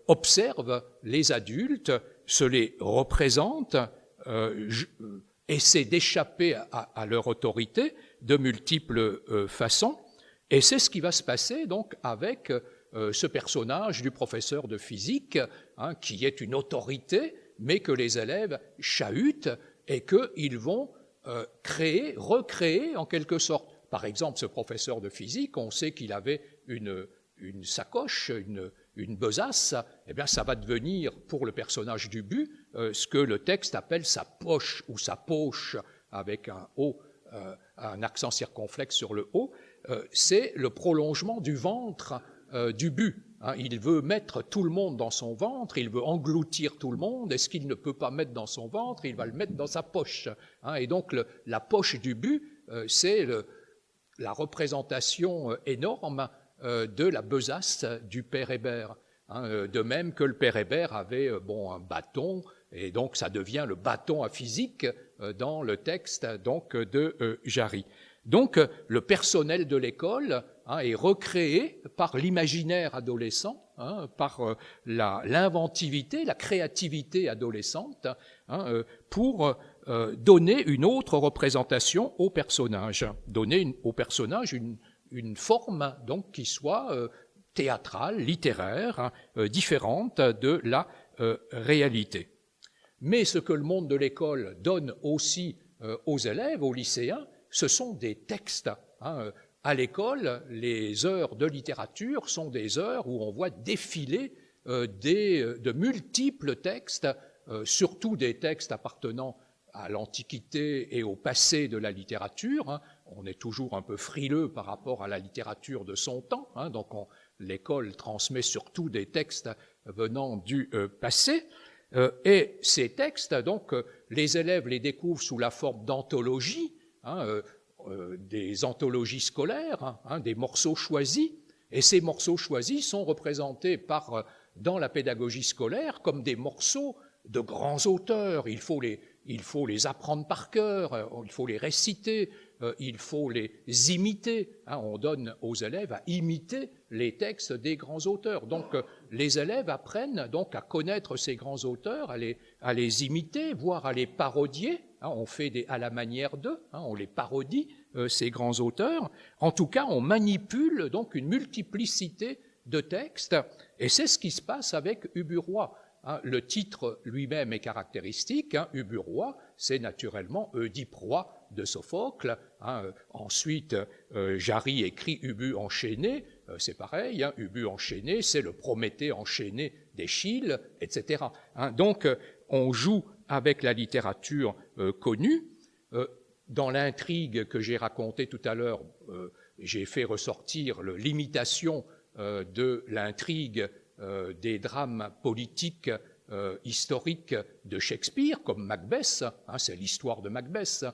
observent les adultes, se les représentent, essaient d'échapper à leur autorité de multiples façons. Et c'est ce qui va se passer donc avec ce personnage du professeur de physique, qui est une autorité, mais que les élèves chahutent et qu'ils vont recréer en quelque sorte. Par exemple, ce professeur de physique, on sait qu'il avait une sacoche, une besace, eh bien ça va devenir pour le personnage Dubu ce que le texte appelle sa poche ou sa poche avec un O, un accent circonflexe sur le O, c'est le prolongement du ventre Dubu. Il veut mettre tout le monde dans son ventre, il veut engloutir tout le monde, et ce qu'il ne peut pas mettre dans son ventre, il va le mettre dans sa poche. Et donc la poche Dubu, c'est la représentation énorme de la besace du père Hébert. De même que le père Hébert avait un bâton, et donc ça devient le bâton à physique dans le texte donc de Jarry. Donc le personnel de l'école est recréé par l'imaginaire adolescent, par l'inventivité, la créativité adolescente, pour donner une autre représentation au personnage, donner au personnage une forme donc qui soit théâtrale, littéraire, différente de la réalité. Mais ce que le monde de l'école donne aussi aux élèves, aux lycéens, ce sont des textes. À l'école, les heures de littérature sont des heures où on voit défiler de multiples textes, surtout des textes appartenant à l'Antiquité et au passé de la littérature. On est toujours un peu frileux par rapport à la littérature de son temps, donc l'école transmet surtout des textes venant du passé. Et ces textes, donc, les élèves les découvrent sous la forme d'anthologie. des anthologies scolaires, des morceaux choisis, et ces morceaux choisis sont représentés dans la pédagogie scolaire comme des morceaux de grands auteurs. Il faut les apprendre par cœur, il faut les réciter, il faut les imiter. On donne aux élèves à imiter les textes des grands auteurs. Donc les élèves apprennent donc à connaître ces grands auteurs, à les imiter, voire à les parodier. On fait à la manière d'eux, on les parodie, ces grands auteurs. En tout cas, on manipule donc une multiplicité de textes, et c'est ce qui se passe avec Ubu-Roi. Le titre lui-même est caractéristique. Ubu-Roi, c'est naturellement Oedipe-Roi de Sophocle. Ensuite, Jarry écrit Ubu enchaîné, c'est pareil. Ubu enchaîné, c'est le Prométhée enchaîné d'Échille, etc. Donc, on joue avec la littérature connue. Dans l'intrigue que j'ai racontée tout à l'heure, j'ai fait ressortir l'imitation de l'intrigue des drames politiques historiques de Shakespeare, comme Macbeth. C'est l'histoire de Macbeth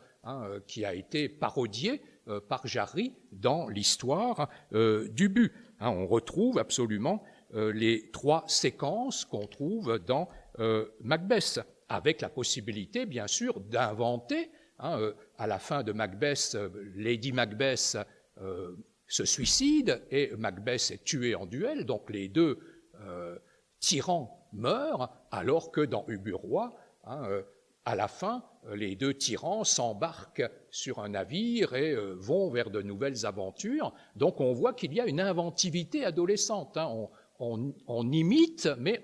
qui a été parodiée par Jarry dans l'histoire d'Ubu. On retrouve absolument les 3 séquences qu'on trouve dans Macbeth, avec la possibilité, bien sûr, d'inventer. À la fin de Macbeth, Lady Macbeth se suicide et Macbeth est tué en duel, donc les 2 tyrans meurent, alors que dans Ubu-Roi, à la fin, les 2 tyrans s'embarquent sur un navire et vont vers de nouvelles aventures. Donc on voit qu'il y a une inventivité adolescente. On imite, mais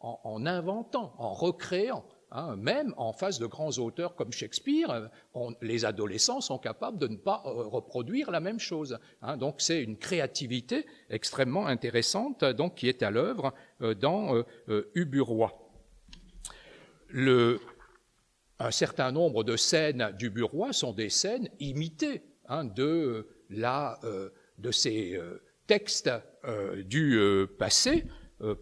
en inventant, en recréant. Même en face de grands auteurs comme Shakespeare, les adolescents sont capables de ne pas reproduire la même chose. Donc c'est une créativité extrêmement intéressante donc, qui est à l'œuvre dans Ubu-Roi. Un certain nombre de scènes d'Ubu-Roi sont des scènes imitées de ces textes du passé.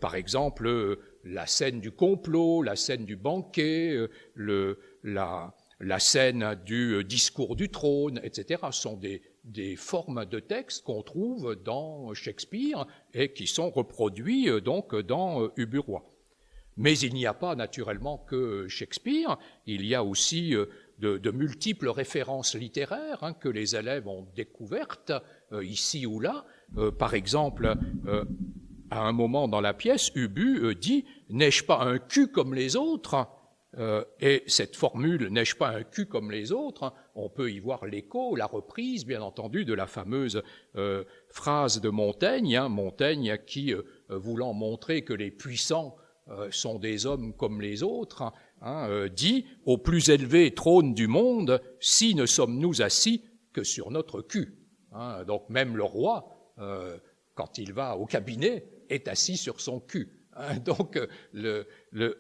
Par exemple, la scène du complot, la scène du banquet, la scène du discours du trône, etc. sont des formes de textes qu'on trouve dans Shakespeare et qui sont reproduits donc dans Ubu-Roi. Mais il n'y a pas naturellement que Shakespeare, il y a aussi de multiples références littéraires que les élèves ont découvertes ici ou là. Par exemple, à un moment dans la pièce, Ubu dit « N'ai-je pas un cul comme les autres ?» Et cette formule « N'ai-je pas un cul comme les autres ?» on peut y voir l'écho, la reprise, bien entendu, de la fameuse phrase de Montaigne, Montaigne qui, voulant montrer que les puissants sont des hommes comme les autres, dit « Au plus élevé trône du monde, si ne sommes-nous assis que sur notre cul ?» Donc même le roi, quand il va au cabinet, est assis sur son cul. Donc,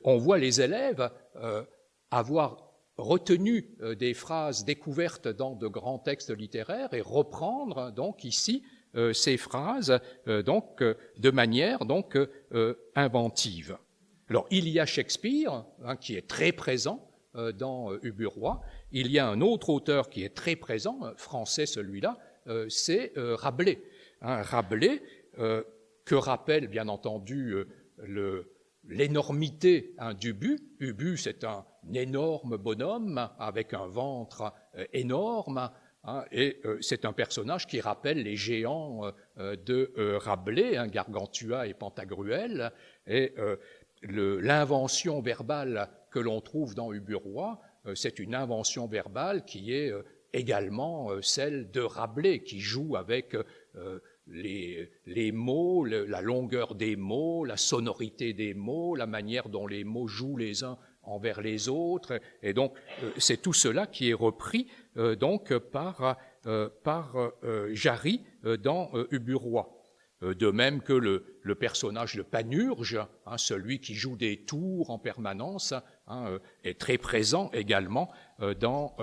on voit les élèves avoir retenu des phrases découvertes dans de grands textes littéraires et reprendre donc ici ces phrases donc de manière donc inventive. Alors, il y a Shakespeare qui est très présent dans Ubu-Roi. Il y a un autre auteur qui est très présent, français celui-là, c'est Rabelais. Rabelais, que rappelle bien entendu l'énormité d'Ubu. Ubu, c'est un énorme bonhomme avec un ventre énorme, et c'est un personnage qui rappelle les géants de Rabelais, Gargantua et Pantagruel, et l'invention verbale que l'on trouve dans Ubu-Roi, c'est une invention verbale qui est également celle de Rabelais, qui joue avec les mots, la longueur des mots, la sonorité des mots, la manière dont les mots jouent les uns envers les autres, et donc c'est tout cela qui est repris donc par Jarry dans Ubu-Roi. De même que le personnage de Panurge, celui qui joue des tours en permanence, est très présent également dans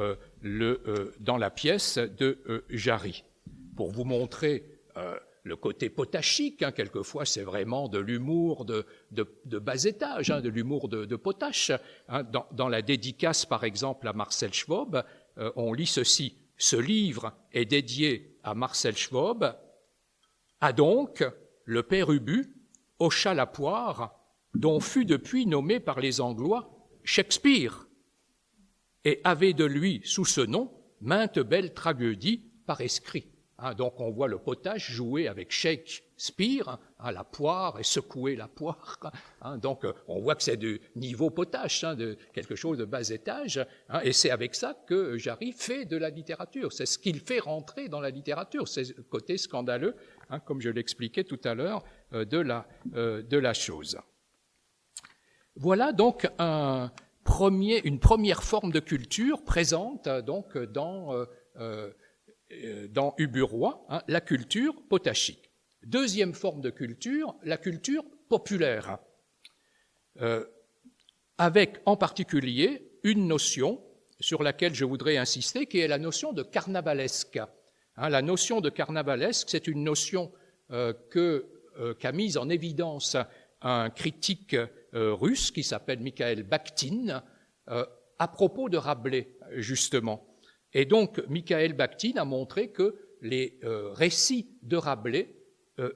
la pièce de Jarry. Pour vous montrer le côté potachique, quelquefois c'est vraiment de l'humour de bas étage, de l'humour de potache. Dans la dédicace, par exemple, à Marcel Schwob, on lit ceci. « Ce livre est dédié à Marcel Schwob. A donc, le père Ubu hocha la poire, dont fut depuis nommé par les Anglois Shakespeare, et avait de lui, sous ce nom, maintes belles tragédies par escrit. Donc on voit le potache jouer avec Shakespeare, la poire et secouer la poire. Donc on voit que c'est du niveau potache, de quelque chose de bas étage, et c'est avec ça que Jarry fait de la littérature. C'est ce qu'il fait rentrer dans la littérature, c'est le côté scandaleux, comme je l'expliquais tout à l'heure, de la chose. Voilà donc une première forme de culture présente donc dans Ubu-Roi, la culture potachique. Deuxième forme de culture, la culture populaire, avec en particulier une notion sur laquelle je voudrais insister, qui est la notion de carnavalesque. La notion de carnavalesque, c'est une notion qu'a mise en évidence un critique russe qui s'appelle Mikhail Bakhtin, à propos de Rabelais, justement. Et donc, Mikhail Bakhtin a montré que les récits de Rabelais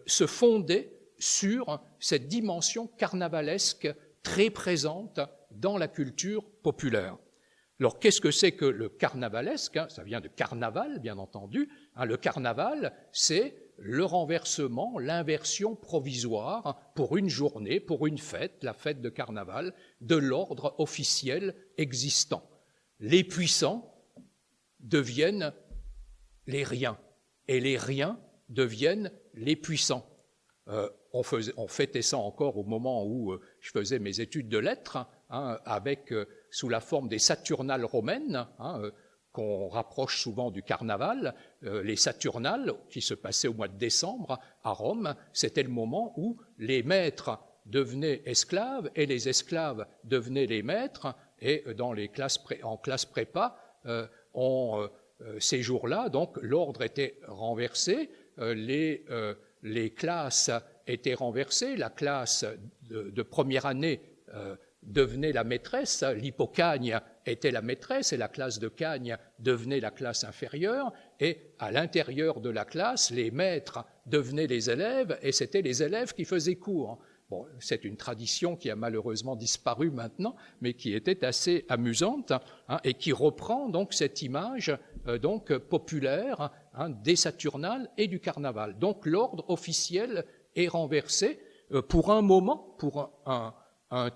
se fondaient sur cette dimension carnavalesque très présente dans la culture populaire. Alors, qu'est-ce que c'est que le carnavalesque ? Ça vient de carnaval, bien entendu. Le carnaval, c'est le renversement, l'inversion provisoire pour une journée, pour une fête, la fête de carnaval, de l'ordre officiel existant. Les puissants deviennent les riens, et les riens deviennent les puissants. On fêtait ça encore au moment où je faisais mes études de lettres, avec sous la forme des Saturnales romaines, qu'on rapproche souvent du carnaval. Les Saturnales, qui se passaient au mois de décembre à Rome, c'était le moment où les maîtres devenaient esclaves et les esclaves devenaient les maîtres, et en classe prépa, ces jours-là, donc l'ordre était renversé, les classes étaient renversées, la classe de première année devenait la maîtresse, l'hypocagne était la maîtresse et la classe de cagne devenait la classe inférieure, et à l'intérieur de la classe, les maîtres devenaient les élèves et c'était les élèves qui faisaient cours. Bon, c'est une tradition qui a malheureusement disparu maintenant, mais qui était assez amusante, et qui reprend donc cette image donc populaire des Saturnales et du carnaval. Donc l'ordre officiel est renversé pour un moment, pour un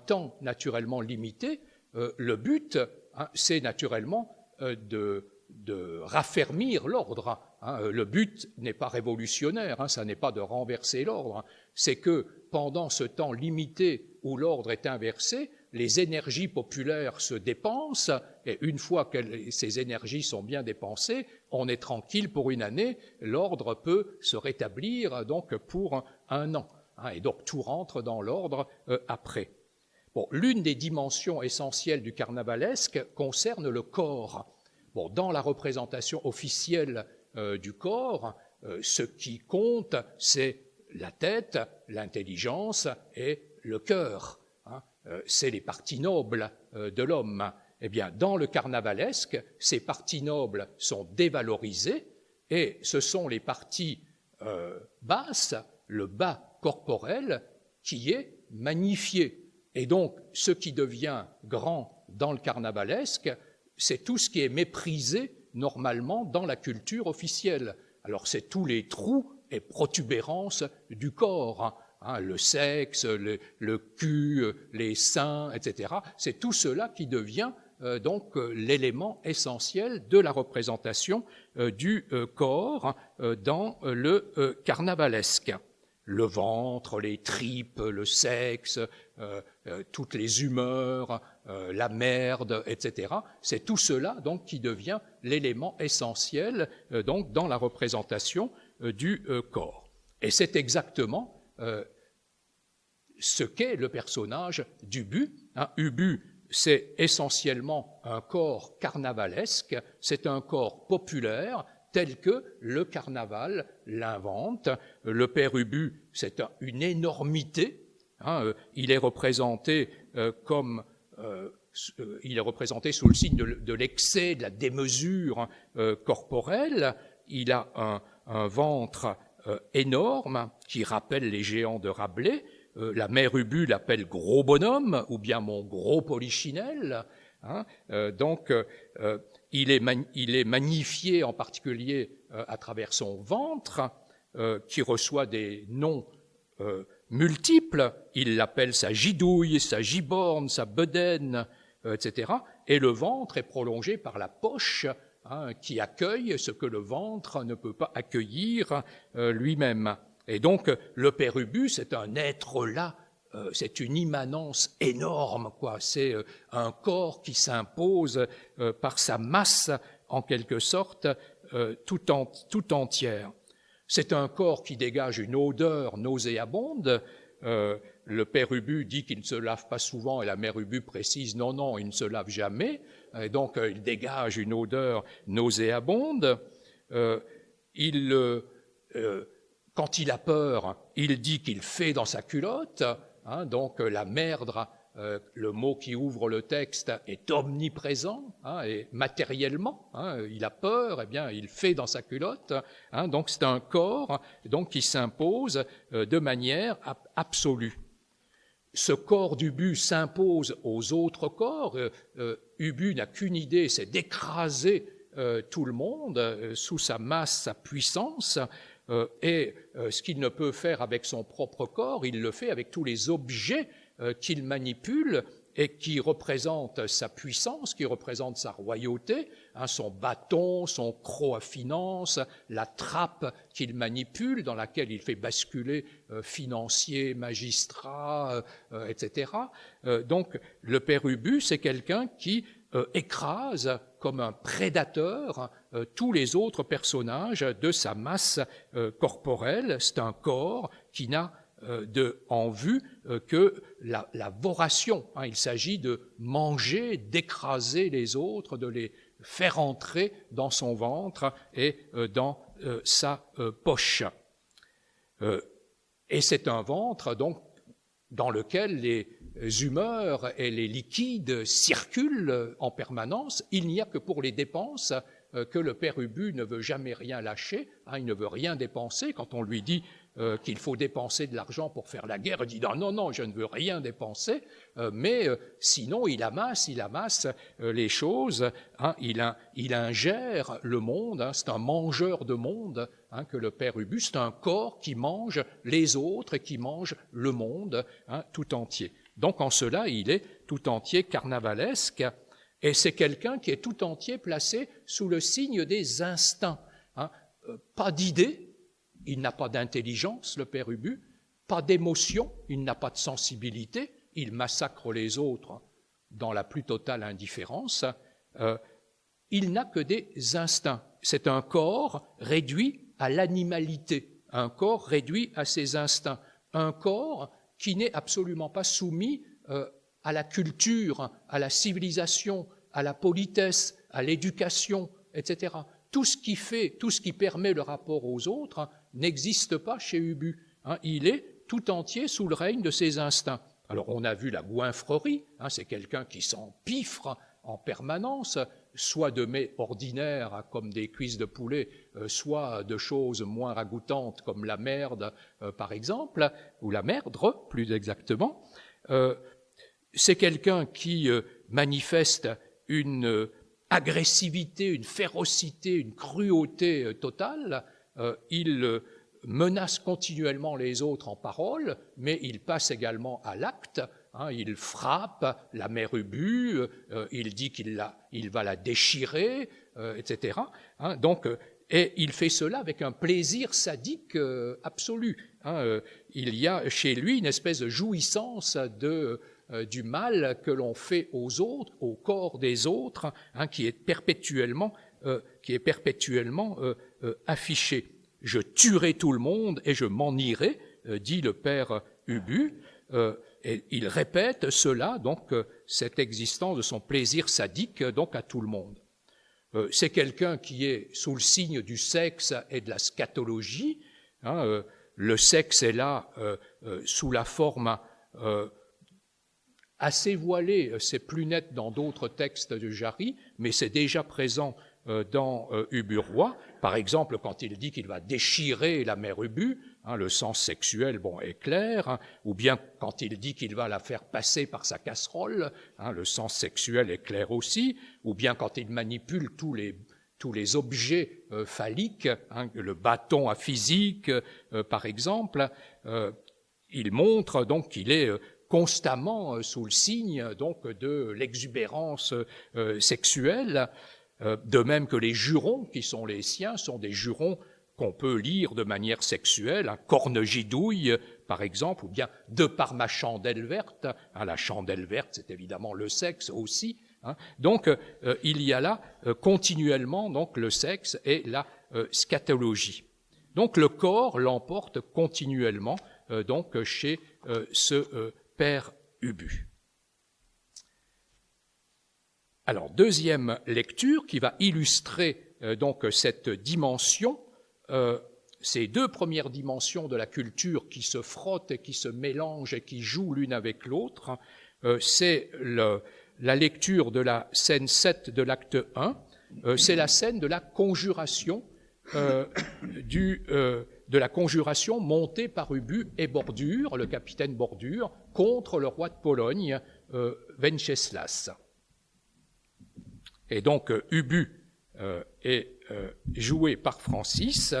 temps naturellement limité. Le but, c'est naturellement de raffermir l'ordre. Le but n'est pas révolutionnaire, ça n'est pas de renverser l'ordre, c'est que pendant ce temps limité où l'ordre est inversé, les énergies populaires se dépensent, et une fois que ces énergies sont bien dépensées, on est tranquille pour une année, l'ordre peut se rétablir donc pour un an, et donc tout rentre dans l'ordre après. Bon, l'une des dimensions essentielles du carnavalesque concerne le corps. Bon, dans la représentation officielle du corps, ce qui compte, c'est la tête, l'intelligence et le cœur. C'est les parties nobles de l'homme. Eh bien, dans le carnavalesque, ces parties nobles sont dévalorisées et ce sont les parties basses, le bas corporel, qui est magnifié. Et donc, ce qui devient grand dans le carnavalesque, c'est tout ce qui est méprisé normalement dans la culture officielle. Alors, c'est tous les trous et protubérances du corps, le sexe, le cul, les seins, etc. C'est tout cela qui devient donc l'élément essentiel de la représentation du corps dans le carnavalesque. Le ventre, les tripes, le sexe, toutes les humeurs, la merde, etc. C'est tout cela donc qui devient l'élément essentiel donc dans la représentation du corps. Et c'est exactement ce qu'est le personnage d'Ubu. Ubu, c'est essentiellement un corps carnavalesque, c'est un corps populaire tel que le carnaval l'invente. Le père Ubu, c'est une énormité. Il est représenté comme il est représenté sous le signe de l'excès, de la démesure corporelle. Il a un ventre énorme qui rappelle les géants de Rabelais. La mère Ubu l'appelle gros bonhomme ou bien mon gros polichinelle. Hein. Donc, il est magnifié en particulier à travers son ventre, qui reçoit des noms multiples. Il l'appelle sa gidouille, sa giborne, sa bedaine, etc. Et le ventre est prolongé par la poche, hein, qui accueille ce que le ventre ne peut pas accueillir lui-même. Et donc, le père Ubu, c'est un être là, c'est une immanence énorme, quoi. C'est un corps qui s'impose par sa masse, en quelque sorte, tout entière. C'est un corps qui dégage une odeur nauséabonde. Le père Ubu dit qu'il ne se lave pas souvent et la mère Ubu précise non, il ne se lave jamais. Et donc, il dégage une odeur nauséabonde. Quand il a peur, il dit qu'il fait dans sa culotte. Hein, donc, la merdre, le mot qui ouvre le texte, est omniprésent, hein, et matériellement, hein, il a peur, eh bien, il fait dans sa culotte. Hein, donc, c'est un corps donc, qui s'impose de manière absolue. Ce corps d'Ubu s'impose aux autres corps. Ubu n'a qu'une idée, c'est d'écraser tout le monde sous sa masse, sa puissance. Et ce qu'il ne peut faire avec son propre corps, il le fait avec tous les objets qu'il manipule et qui représentent sa puissance, qui représentent sa royauté, hein, son bâton, son croc à finance, la trappe qu'il manipule, dans laquelle il fait basculer financiers, magistrats, etc. Donc le père Ubu, c'est quelqu'un qui écrase comme un prédateur tous les autres personnages de sa masse corporelle. C'est un corps qui n'a en vue que la voration. Hein. Il s'agit de manger, d'écraser les autres, de les faire entrer dans son ventre et dans sa poche. Et c'est un ventre donc dans lequel les humeurs et les liquides circulent en permanence. Il n'y a que pour les dépenses que le père Ubu ne veut jamais rien lâcher, hein, il ne veut rien dépenser. Quand on lui dit qu'il faut dépenser de l'argent pour faire la guerre, il dit non, je ne veux rien dépenser, mais sinon il amasse les choses, hein, il ingère le monde, hein, c'est un mangeur de monde, hein, que le père Ubu, c'est un corps qui mange les autres et qui mange le monde, hein, tout entier. Donc en cela, il est tout entier carnavalesque, et c'est quelqu'un qui est tout entier placé sous le signe des instincts. Hein. Pas d'idées, il n'a pas d'intelligence, le père Ubu, pas d'émotion, il n'a pas de sensibilité, il massacre les autres dans la plus totale indifférence. Il n'a que des instincts. C'est un corps réduit à l'animalité, un corps réduit à ses instincts, un corps qui n'est absolument pas soumis à la culture, à la civilisation, à la politesse, à l'éducation, etc. Tout ce qui permet le rapport aux autres, hein, n'existe pas chez Ubu. Hein, il est tout entier sous le règne de ses instincts. Alors on a vu la goinfrerie, hein, c'est quelqu'un qui s'empiffre en permanence, soit de mets ordinaires comme des cuisses de poulet, soit de choses moins ragoûtantes comme la merde, par exemple, ou la merdre, plus exactement. C'est quelqu'un qui manifeste une agressivité, une férocité, une cruauté totale. Il menace continuellement les autres en parole, mais il passe également à l'acte. Hein, il frappe la mère Ubu, il dit qu'il va la déchirer, etc. Hein, donc, et il fait cela avec un plaisir sadique absolu. Hein, il y a chez lui une espèce de jouissance du mal que l'on fait aux autres, au corps des autres, hein, qui est perpétuellement affiché. Je tuerai tout le monde et je m'en irai, dit le père Ubu. Et il répète cela, donc cette existence de son plaisir sadique, donc à tout le monde. C'est quelqu'un qui est sous le signe du sexe et de la scatologie. Hein, le sexe est là sous la forme assez voilé, c'est plus net dans d'autres textes de Jarry, mais c'est déjà présent dans Ubu Roi. Par exemple, quand il dit qu'il va déchirer la mère Ubu, le sens sexuel est clair, ou bien quand il dit qu'il va la faire passer par sa casserole, le sens sexuel est clair aussi, ou bien quand il manipule tous les objets phalliques, le bâton à physique, par exemple, il montre donc qu'il est constamment sous le signe donc de l'exubérance sexuelle, de même que les jurons qui sont les siens sont des jurons qu'on peut lire de manière sexuelle, corne-gidouille par exemple, ou bien de par ma chandelle verte, la chandelle verte c'est évidemment le sexe aussi, donc il y a là continuellement donc le sexe et la scatologie. Donc le corps l'emporte continuellement donc chez ce père Ubu. Alors, deuxième lecture qui va illustrer donc cette dimension, ces deux premières dimensions de la culture qui se frottent et qui se mélangent et qui jouent l'une avec l'autre, c'est la lecture de la scène 7 de l'acte 1, c'est la scène de la conjuration de la conjuration montée par Ubu et Bordure, le capitaine Bordure, contre le roi de Pologne, Wenceslas. Et donc Ubu est joué par Francis,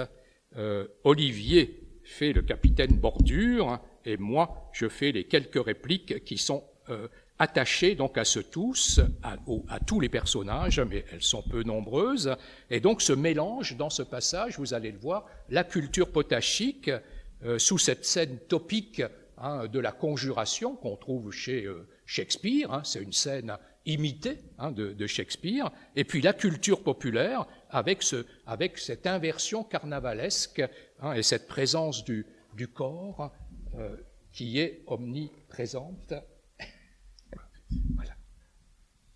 Olivier fait le capitaine Bordure, et moi je fais les quelques répliques qui sont attachées donc à ce tous, à tous les personnages, mais elles sont peu nombreuses, et donc ce mélange dans ce passage, vous allez le voir, la culture potachique, sous cette scène topique de la conjuration qu'on trouve chez Shakespeare, c'est une scène imitée de Shakespeare, et puis la culture populaire avec cette inversion carnavalesque et cette présence du corps qui est omniprésente.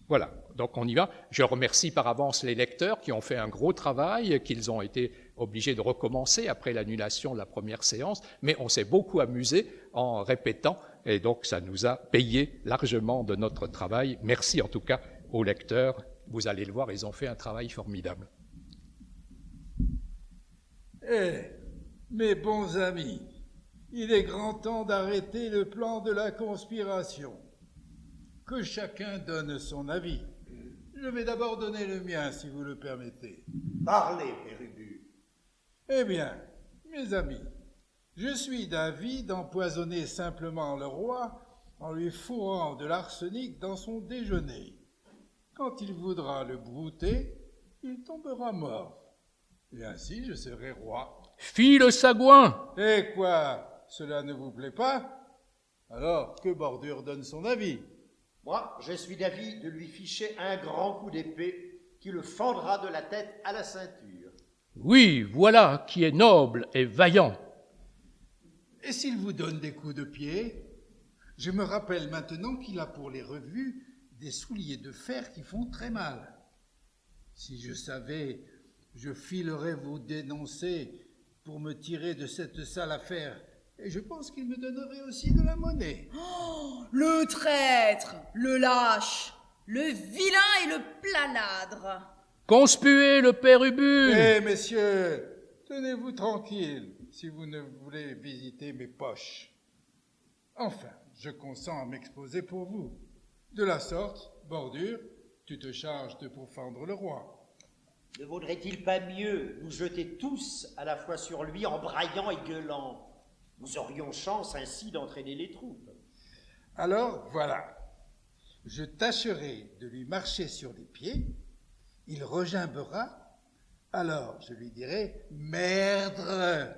Voilà, donc on y va. Je remercie par avance les lecteurs qui ont fait un gros travail, qu'ils ont été obligés de recommencer après l'annulation de la première séance, mais on s'est beaucoup amusé en répétant, et donc ça nous a payé largement de notre travail. Merci en tout cas aux lecteurs. Vous allez le voir, ils ont fait un travail formidable. Mes bons amis, il est grand temps d'arrêter le plan de la conspiration. Que chacun donne son avis. Je vais d'abord donner le mien, si vous le permettez. Parlez, Père Ubu. Eh bien, mes amis, je suis d'avis d'empoisonner simplement le roi en lui fourrant de l'arsenic dans son déjeuner. Quand il voudra le brouter, il tombera mort. Et ainsi, je serai roi. Fille le sagouin! Et quoi? Cela ne vous plaît pas? Alors, que Bordure donne son avis. Moi, je suis d'avis de lui ficher un grand coup d'épée qui le fendra de la tête à la ceinture. Oui, voilà qui est noble et vaillant. Et s'il vous donne des coups de pied? Je me rappelle maintenant qu'il a pour les revues des souliers de fer qui font très mal. Si je savais, je filerais vous dénoncer pour me tirer de cette sale affaire. Et je pense qu'il me donnerait aussi de la monnaie. Oh, le traître, le lâche, le vilain et le planâtre. Conspuez le père Ubu! Messieurs, tenez-vous tranquilles si vous ne voulez visiter mes poches. Enfin, je consens à m'exposer pour vous. De la sorte, Bordure, tu te charges de pourfendre le roi. Ne vaudrait-il pas mieux nous jeter tous à la fois sur lui en braillant et gueulant? Nous aurions chance ainsi d'entraîner les troupes. Alors, voilà. Je tâcherai de lui marcher sur les pieds. Il regimbera. Alors, je lui dirai « Merdre !»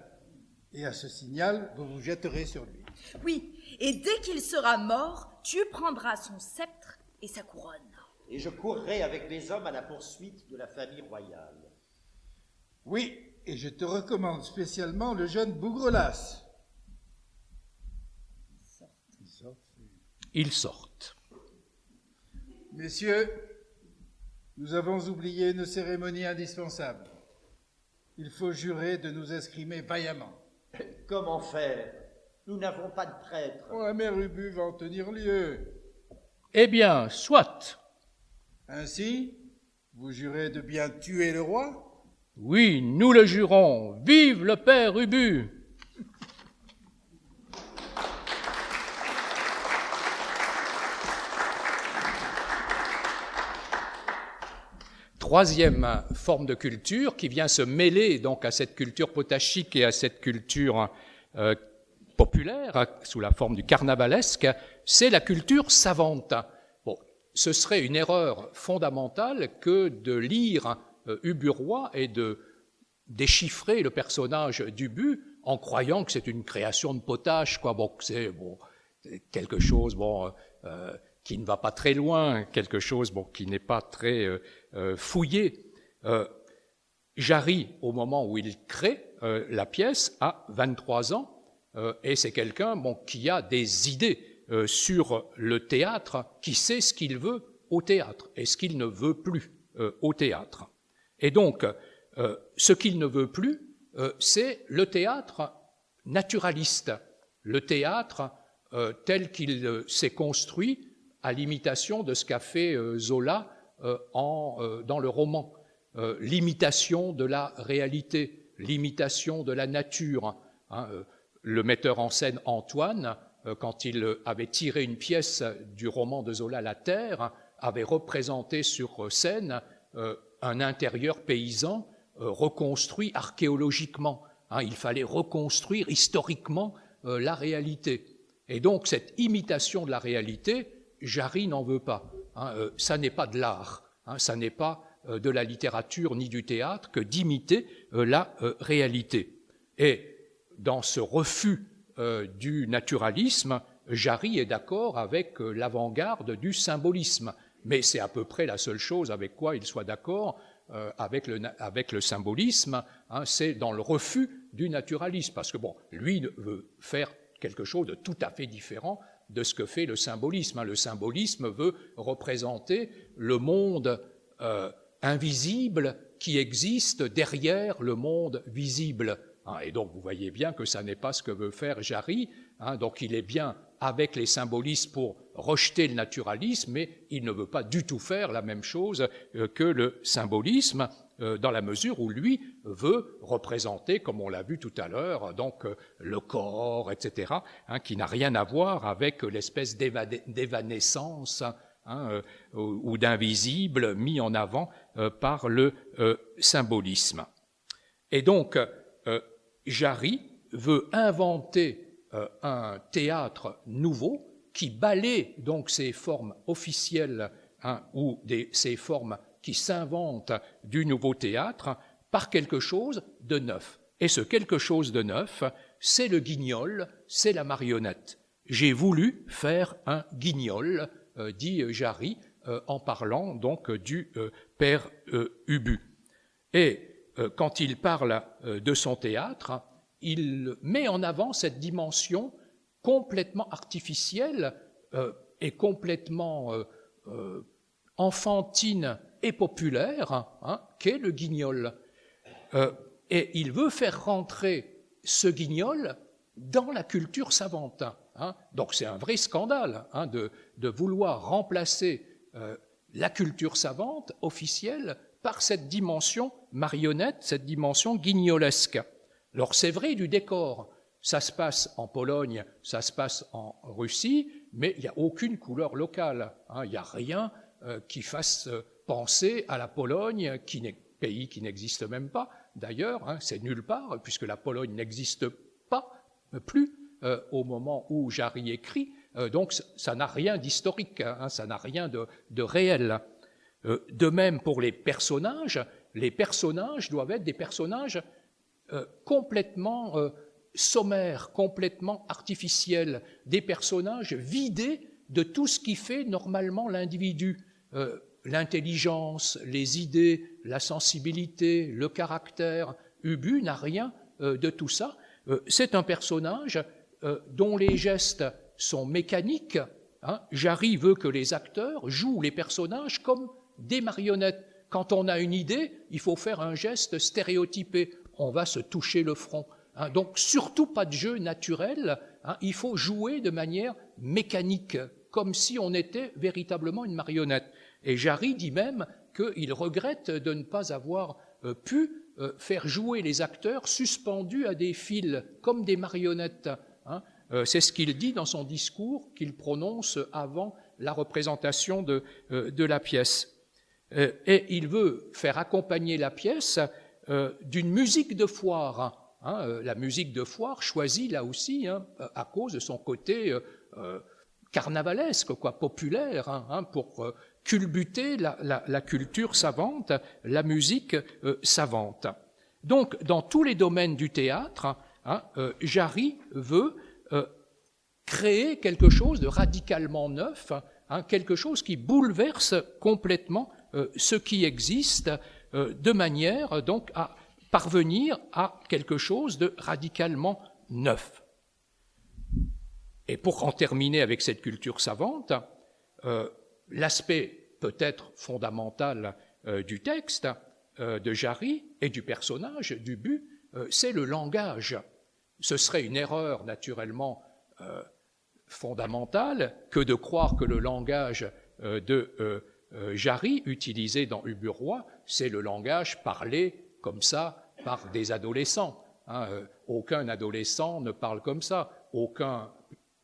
Et à ce signal, vous vous jetterez sur lui. Oui, et dès qu'il sera mort, tu prendras son sceptre et sa couronne. Et je courrai avec les hommes à la poursuite de la famille royale. Oui, et je te recommande spécialement le jeune Bougrelas. Ils sortent. Messieurs, nous avons oublié une cérémonie indispensable. Il faut jurer de nous escrimer vaillamment. Comment faire? Nous n'avons pas de prêtre. La mère Ubu va en tenir lieu. Eh bien, soit. Ainsi, vous jurez de bien tuer le roi? Oui, nous le jurons. Vive le père Ubu! Troisième forme de culture qui vient se mêler donc à cette culture potachique et à cette culture populaire sous la forme du carnavalesque, c'est la culture savante. Bon, ce serait une erreur fondamentale que de lire Ubu Roi et de déchiffrer le personnage d'Ubu en croyant que c'est une création de potache, quoi. Bon, c'est quelque chose qui ne va pas très loin, quelque chose qui n'est pas très fouillé. Jarry, au moment où il crée la pièce, a 23 ans, et c'est quelqu'un qui a des idées sur le théâtre, qui sait ce qu'il veut au théâtre et ce qu'il ne veut plus au théâtre. Et donc, ce qu'il ne veut plus, c'est le théâtre naturaliste, le théâtre tel qu'il s'est construit à l'imitation de ce qu'a fait Zola dans le roman, l'imitation de la réalité, l'imitation de la nature. Le metteur en scène Antoine, quand il avait tiré une pièce du roman de Zola, La Terre, avait représenté sur scène un intérieur paysan reconstruit archéologiquement. Il fallait reconstruire historiquement la réalité. Et donc cette imitation de la réalité, Jarry n'en veut pas. Ça n'est pas de l'art, ça n'est pas de la littérature ni du théâtre que d'imiter la réalité. Et dans ce refus du naturalisme, Jarry est d'accord avec l'avant-garde du symbolisme, mais c'est à peu près la seule chose avec quoi il soit d'accord avec le symbolisme, c'est dans le refus du naturalisme, parce que lui veut faire quelque chose de tout à fait différent de ce que fait le symbolisme. Le symbolisme veut représenter le monde invisible qui existe derrière le monde visible. Et donc vous voyez bien que ça n'est pas ce que veut faire Jarry. Donc il est bien avec les symbolistes pour rejeter le naturalisme, mais il ne veut pas du tout faire la même chose que le symbolisme, dans la mesure où lui veut représenter, comme on l'a vu tout à l'heure, donc le corps, etc., qui n'a rien à voir avec l'espèce d'évanescence ou d'invisible mis en avant par le symbolisme. Et donc, Jarry veut inventer un théâtre nouveau qui balaie donc ces formes officielles ou ces formes qui s'inventent du nouveau théâtre par quelque chose de neuf. Et ce quelque chose de neuf, c'est le guignol, c'est la marionnette. J'ai voulu faire un guignol, dit Jarry, en parlant donc du père Ubu. Et quand il parle de son théâtre, il met en avant cette dimension complètement artificielle et complètement enfantine et populaire qu'est le guignol. Et il veut faire rentrer ce guignol dans la culture savante. Donc c'est un vrai scandale de vouloir remplacer la culture savante officielle par cette dimension marionnette, cette dimension guignolesque. Alors c'est vrai du décor, ça se passe en Pologne, ça se passe en Russie, mais il n'y a aucune couleur locale. Il n'y a rien qui fasse penser à la Pologne, pays qui n'existe même pas d'ailleurs, c'est nulle part, puisque la Pologne n'existe pas plus au moment où Jarry écrit, donc ça n'a rien d'historique, ça n'a rien de réel. De même pour les personnages doivent être des personnages complètement sommaires, complètement artificiels, des personnages vidés de tout ce qui fait normalement l'individu, l'intelligence, les idées, la sensibilité, le caractère. Ubu n'a rien de tout ça. C'est un personnage dont les gestes sont mécaniques. Jarry veut que les acteurs jouent les personnages comme des marionnettes. Quand on a une idée, il faut faire un geste stéréotypé. On va se toucher le front. Donc surtout pas de jeu naturel. Il faut jouer de manière mécanique, comme si on était véritablement une marionnette. Et Jarry dit même qu'il regrette de ne pas avoir pu faire jouer les acteurs suspendus à des fils, comme des marionnettes. C'est ce qu'il dit dans son discours qu'il prononce avant la représentation de la pièce. Et il veut faire accompagner la pièce d'une musique de foire. La musique de foire choisie là aussi à cause de son côté carnavalesque, populaire, pour culbuter la culture savante, la musique savante. Donc, dans tous les domaines du théâtre, Jarry veut créer quelque chose de radicalement neuf, quelque chose qui bouleverse complètement ce qui existe, de manière donc à parvenir à quelque chose de radicalement neuf. Et pour en terminer avec cette culture savante, l'aspect peut-être fondamental du texte de Jarry et du personnage d'Ubu, c'est le langage. Ce serait une erreur naturellement fondamentale que de croire que le langage de Jarry, utilisé dans Ubu Roi, c'est le langage parlé comme ça par des adolescents. Aucun adolescent ne parle comme ça, aucun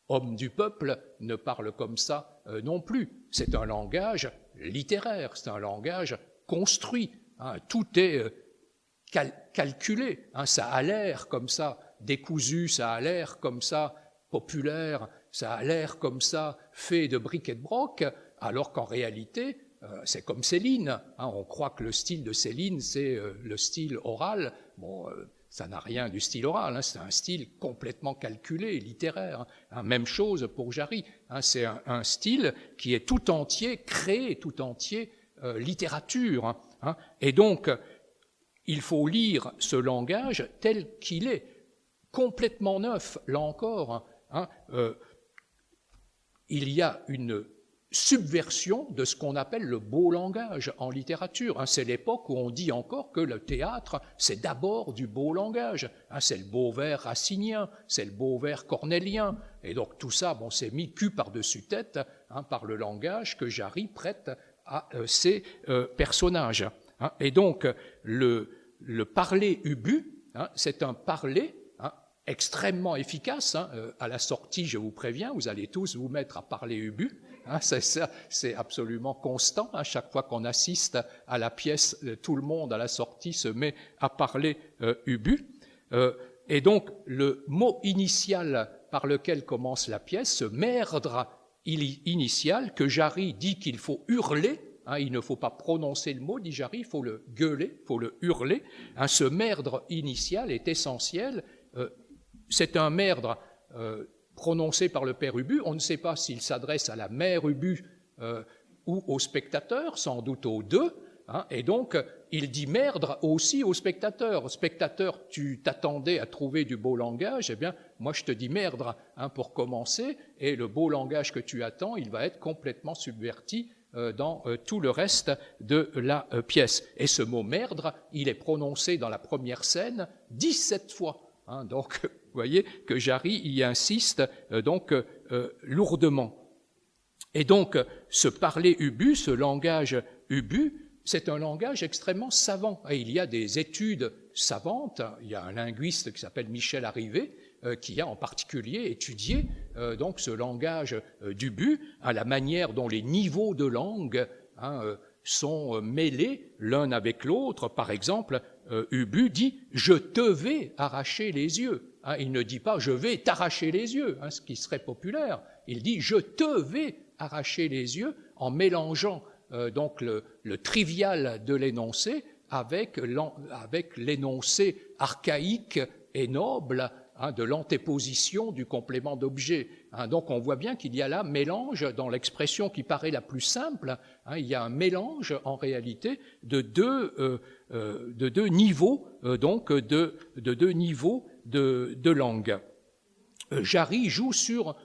homme du peuple ne parle comme ça non plus. C'est un langage littéraire, c'est un langage construit. Tout est calculé. Ça a l'air comme ça décousu, ça a l'air comme ça populaire, ça a l'air comme ça fait de bric et de broc, alors qu'en réalité, c'est comme Céline. On croit que le style de Céline, c'est le style oral. Bon, ça n'a rien du style oral, c'est un style complètement calculé, littéraire. Même chose pour Jarry, c'est un style qui est tout entier créé, tout entier littérature. Et donc, il faut lire ce langage tel qu'il est, complètement neuf, là encore. Il y a une subversion de ce qu'on appelle le beau langage en littérature. C'est l'époque où on dit encore que le théâtre, c'est d'abord du beau langage. C'est le beau vers racinien, c'est le beau vers cornélien. Et donc tout ça, c'est mis cul par-dessus tête par le langage que Jarry prête à ces personnages. Et donc le parler ubu, c'est un parler extrêmement efficace. À la sortie, je vous préviens, vous allez tous vous mettre à parler ubu. C'est absolument constant. À chaque fois qu'on assiste à la pièce, tout le monde à la sortie se met à parler ubu. Et donc, le mot initial par lequel commence la pièce, ce merdre initial que Jarry dit qu'il faut hurler, il ne faut pas prononcer le mot, dit Jarry, il faut le gueuler, il faut le hurler. Ce merdre initial est essentiel. C'est un merdre prononcé par le père Ubu. On ne sait pas s'il s'adresse à la mère Ubu ou aux spectateurs, sans doute aux deux. Et donc, il dit merdre aussi aux spectateurs. Spectateur, tu t'attendais à trouver du beau langage, eh bien, moi je te dis merdre pour commencer, et le beau langage que tu attends, il va être complètement subverti dans tout le reste de la pièce. Et ce mot merdre, il est prononcé dans la première scène 17 fois. Donc, vous voyez que Jarry y insiste lourdement. Et donc, ce parler ubu, ce langage ubu, c'est un langage extrêmement savant. Et il y a des études savantes. Il y a un linguiste qui s'appelle Michel Arrivé qui a en particulier étudié donc ce langage d'ubu, à la manière dont les niveaux de langue sont mêlés l'un avec l'autre. Par exemple, Ubu dit « je te vais arracher les yeux ». Il ne dit pas « je vais t'arracher les yeux », ce qui serait populaire. Il dit « je te vais arracher les yeux » en mélangeant donc le trivial de l'énoncé avec l'énoncé archaïque et noble de l'antéposition du complément d'objet. Donc on voit bien qu'il y a là mélange, dans l'expression qui paraît la plus simple, il y a un mélange en réalité de deux niveaux, donc de deux niveaux de langue. Jarry joue sur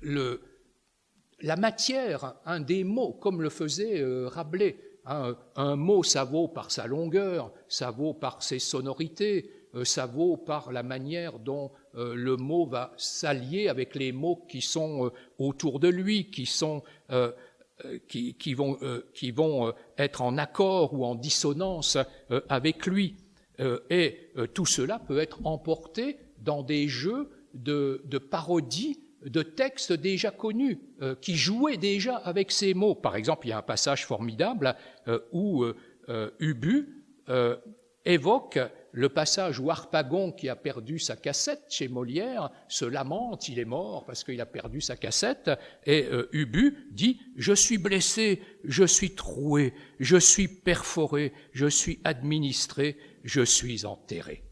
la matière des mots, comme le faisait Rabelais. Un mot, ça vaut par sa longueur, ça vaut par ses sonorités, ça vaut par la manière dont le mot va s'allier avec les mots qui sont autour de lui, qui vont être en accord ou en dissonance avec lui. Et tout cela peut être emporté dans des jeux de parodie de textes déjà connus, qui jouaient déjà avec ces mots. Par exemple, il y a un passage formidable où Ubu évoque le passage où Harpagon, qui a perdu sa cassette chez Molière, se lamente, il est mort parce qu'il a perdu sa cassette, et Ubu dit « Je suis blessé, je suis troué, je suis perforé, je suis administré, je suis enterré ».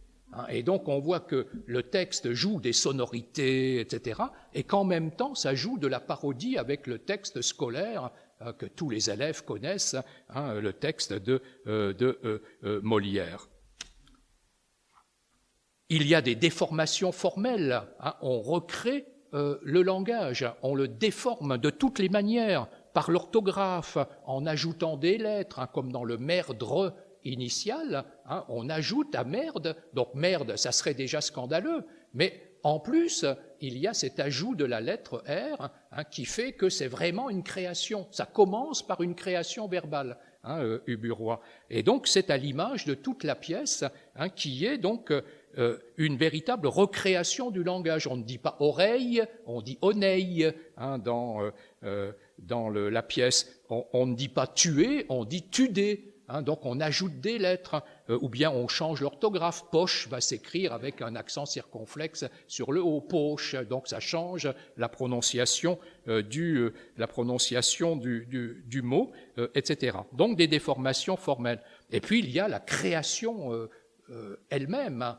Et donc on voit que le texte joue des sonorités, etc., et qu'en même temps ça joue de la parodie avec le texte scolaire que tous les élèves connaissent, le texte de Molière. Il y a des déformations formelles, on recrée le langage, on le déforme de toutes les manières, par l'orthographe, en ajoutant des lettres, comme dans le merdre initial, on ajoute à merde, donc merde, ça serait déjà scandaleux, mais en plus, il y a cet ajout de la lettre R qui fait que c'est vraiment une création, ça commence par une création verbale, Ubu-Roi. Et donc c'est à l'image de toute la pièce qui est donc une véritable recréation du langage. On ne dit pas oreille, on dit oneille dans la pièce. On ne dit pas tuer, on dit tudé. Donc on ajoute des lettres, ou bien on change l'orthographe. Poche va s'écrire avec un accent circonflexe sur le haut, poche. Donc ça change la prononciation du mot, etc. Donc des déformations formelles. Et puis il y a la création elle-même.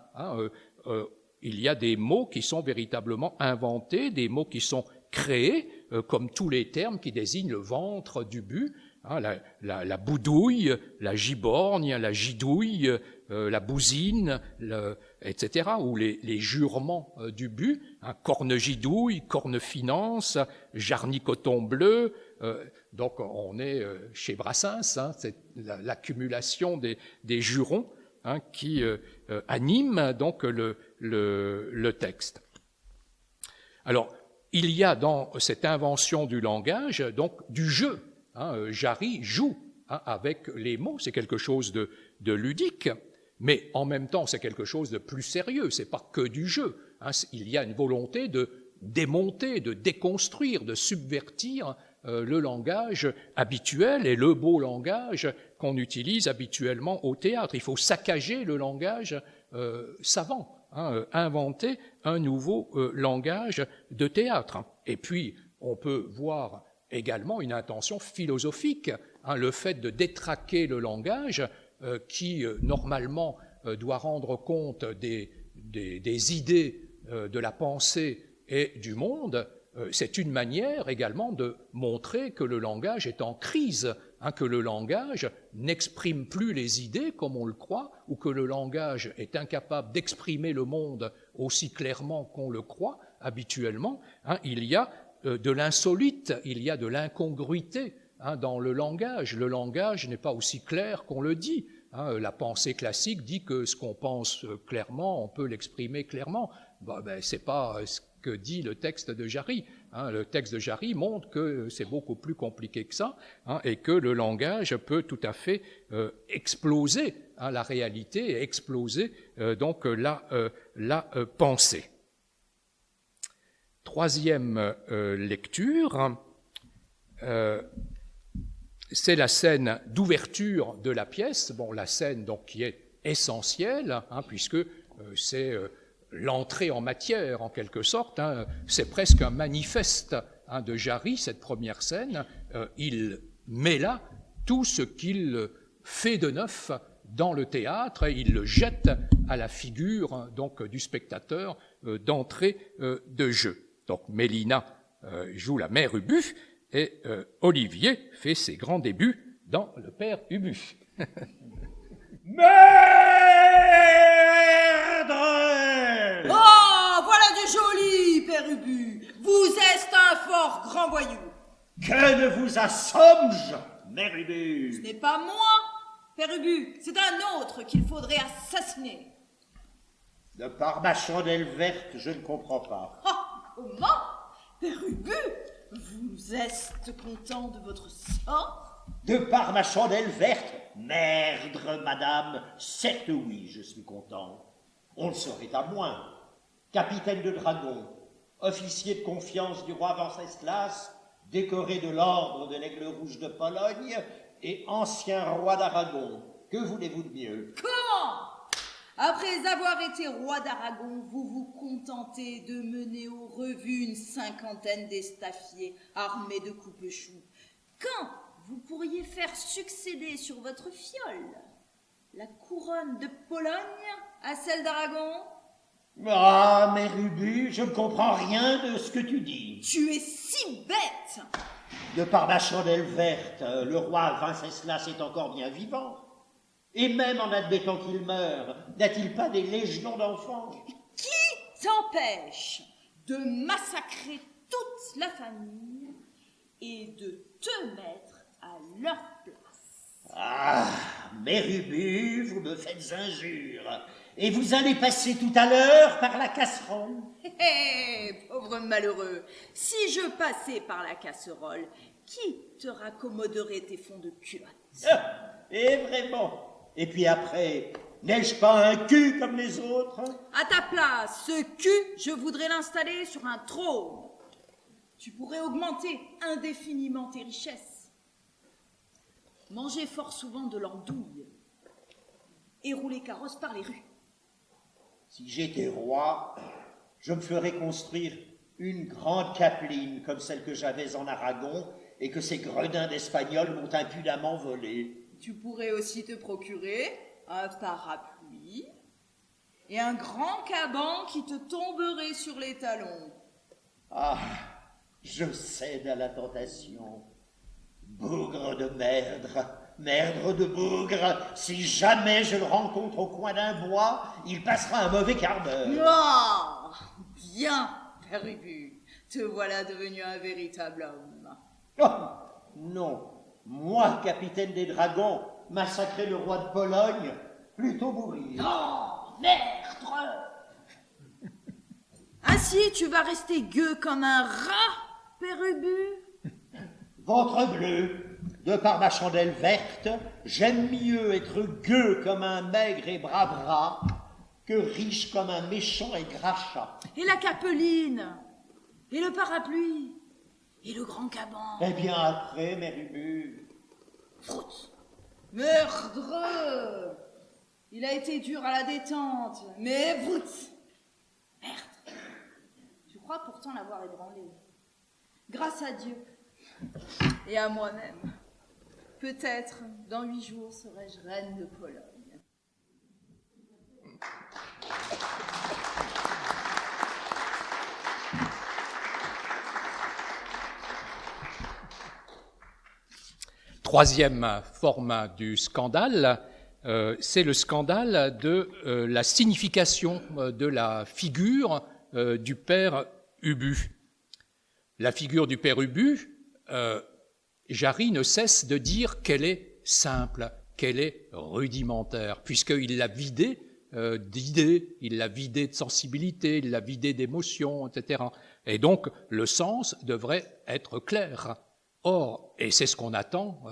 Il y a des mots qui sont véritablement inventés, des mots qui sont créés, comme tous les termes qui désignent le ventre d'Ubu. La boudouille, la giborgne, la gidouille, la bousine, etc., ou les jurements d'Ubu, corne-gidouille, corne-finance, jarnicoton bleu, donc on est chez Brassens, c'est l'accumulation des jurons qui animent donc le texte. Alors, il y a dans cette invention du langage donc du jeu. Jarry joue avec les mots, c'est quelque chose de ludique, mais en même temps c'est quelque chose de plus sérieux, c'est pas que du jeu. Il y a une volonté de démonter, de déconstruire, de subvertir le langage habituel et le beau langage qu'on utilise habituellement au théâtre. Il faut saccager le langage savant, inventer un nouveau langage de théâtre. Et puis on peut voir également une intention philosophique, le fait de détraquer le langage qui, normalement, doit rendre compte des idées, de la pensée et du monde, c'est une manière également de montrer que le langage est en crise, que le langage n'exprime plus les idées comme on le croit, ou que le langage est incapable d'exprimer le monde aussi clairement qu'on le croit habituellement. Il y a de l'insolite, il y a de l'incongruité dans le langage. Le langage n'est pas aussi clair qu'on le dit. La pensée classique dit que ce qu'on pense clairement, on peut l'exprimer clairement. C'est pas ce que dit le texte de Jarry. Le texte de Jarry montre que c'est beaucoup plus compliqué que ça, et que le langage peut tout à fait exploser la réalité et exploser donc la pensée. Troisième lecture, c'est la scène d'ouverture de la pièce. Bon, la scène donc qui est essentielle, puisque c'est l'entrée en matière en quelque sorte. C'est presque un manifeste de Jarry, cette première scène. Il met là tout ce qu'il fait de neuf dans le théâtre, et il le jette à la figure donc du spectateur d'entrée de jeu. Donc Mélina joue la mère Ubu et Olivier fait ses grands débuts dans le père Ubu. Merde! Oh, voilà du joli, père Ubu. Vous êtes un fort grand voyou. Que ne vous assomme-je, mère Ubu? Ce n'est pas moi, père Ubu, c'est un autre qu'il faudrait assassiner. De par ma chandelle verte, je ne comprends pas. Ah, comment? Père Ubu, vous êtes content de votre sort? De par ma chandelle verte? Merde, madame, certes oui, je suis content. On le serait à moins. Capitaine de dragon, officier de confiance du roi Venceslas, décoré de l'ordre de l'Aigle Rouge de Pologne et ancien roi d'Aragon. Que voulez-vous de mieux? Comment? Après avoir été roi d'Aragon, vous vous contentez de mener aux revues une cinquantaine d'estaffiers armés de coupe-choux. Quand vous pourriez faire succéder sur votre fiole la couronne de Pologne à celle d'Aragon? Ah, Mère Ubu, je ne comprends rien de ce que tu dis. Tu es si bête! De par ma chandelle verte, le roi Venceslas est encore bien vivant. Et même en admettant qu'il meure, n'a-t-il pas des légions d'enfants? Qui t'empêche de massacrer toute la famille et de te mettre à leur place? Ah, Mère Ubu, vous me faites injure. Et vous allez passer tout à l'heure par la casserole. Hé, pauvre malheureux, si je passais par la casserole, qui te raccommoderait tes fonds de culotte? Et vraiment. Et puis après, n'ai-je pas un cul comme les autres? À ta place, ce cul, je voudrais l'installer sur un trône. Tu pourrais augmenter indéfiniment tes richesses, manger fort souvent de l'andouille et rouler carrosse par les rues. Si j'étais roi, je me ferais construire une grande capeline comme celle que j'avais en Aragon et que ces gredins d'Espagnols m'ont impudemment volée. Tu pourrais aussi te procurer un parapluie et un grand caban qui te tomberait sur les talons. Ah, je cède à la tentation. Bougre de merdre, merdre de bougre, si jamais je le rencontre au coin d'un bois, il passera un mauvais quart d'heure. Ah, bien, Père Ubu, te voilà devenu un véritable homme. Oh, non. Moi, capitaine des dragons, massacrer le roi de Pologne, plutôt mourir. Oh, merde! Ainsi, tu vas rester gueux comme un rat, Père Ubu? Ventre bleu, de par ma chandelle verte, j'aime mieux être gueux comme un maigre et brave rat que riche comme un méchant et gras chat. Et la capeline? Et le parapluie? Et le grand caban? Eh bien après, Mère Ubu. Froute! Merdreux! Il a été dur à la détente, mais vroute! Merde! Je crois pourtant l'avoir ébranlé. Grâce à Dieu et à moi-même. Peut-être, dans 8 jours, serai-je reine de Pologne. Troisième forme du scandale, c'est le scandale de la signification de la figure du père Ubu. La figure du père Ubu, Jarry ne cesse de dire qu'elle est simple, qu'elle est rudimentaire, puisqu'il l'a vidée d'idées, il l'a vidée de sensibilité, il l'a vidée d'émotions, etc. Et donc, le sens devrait être clair. Or, et c'est ce qu'on attend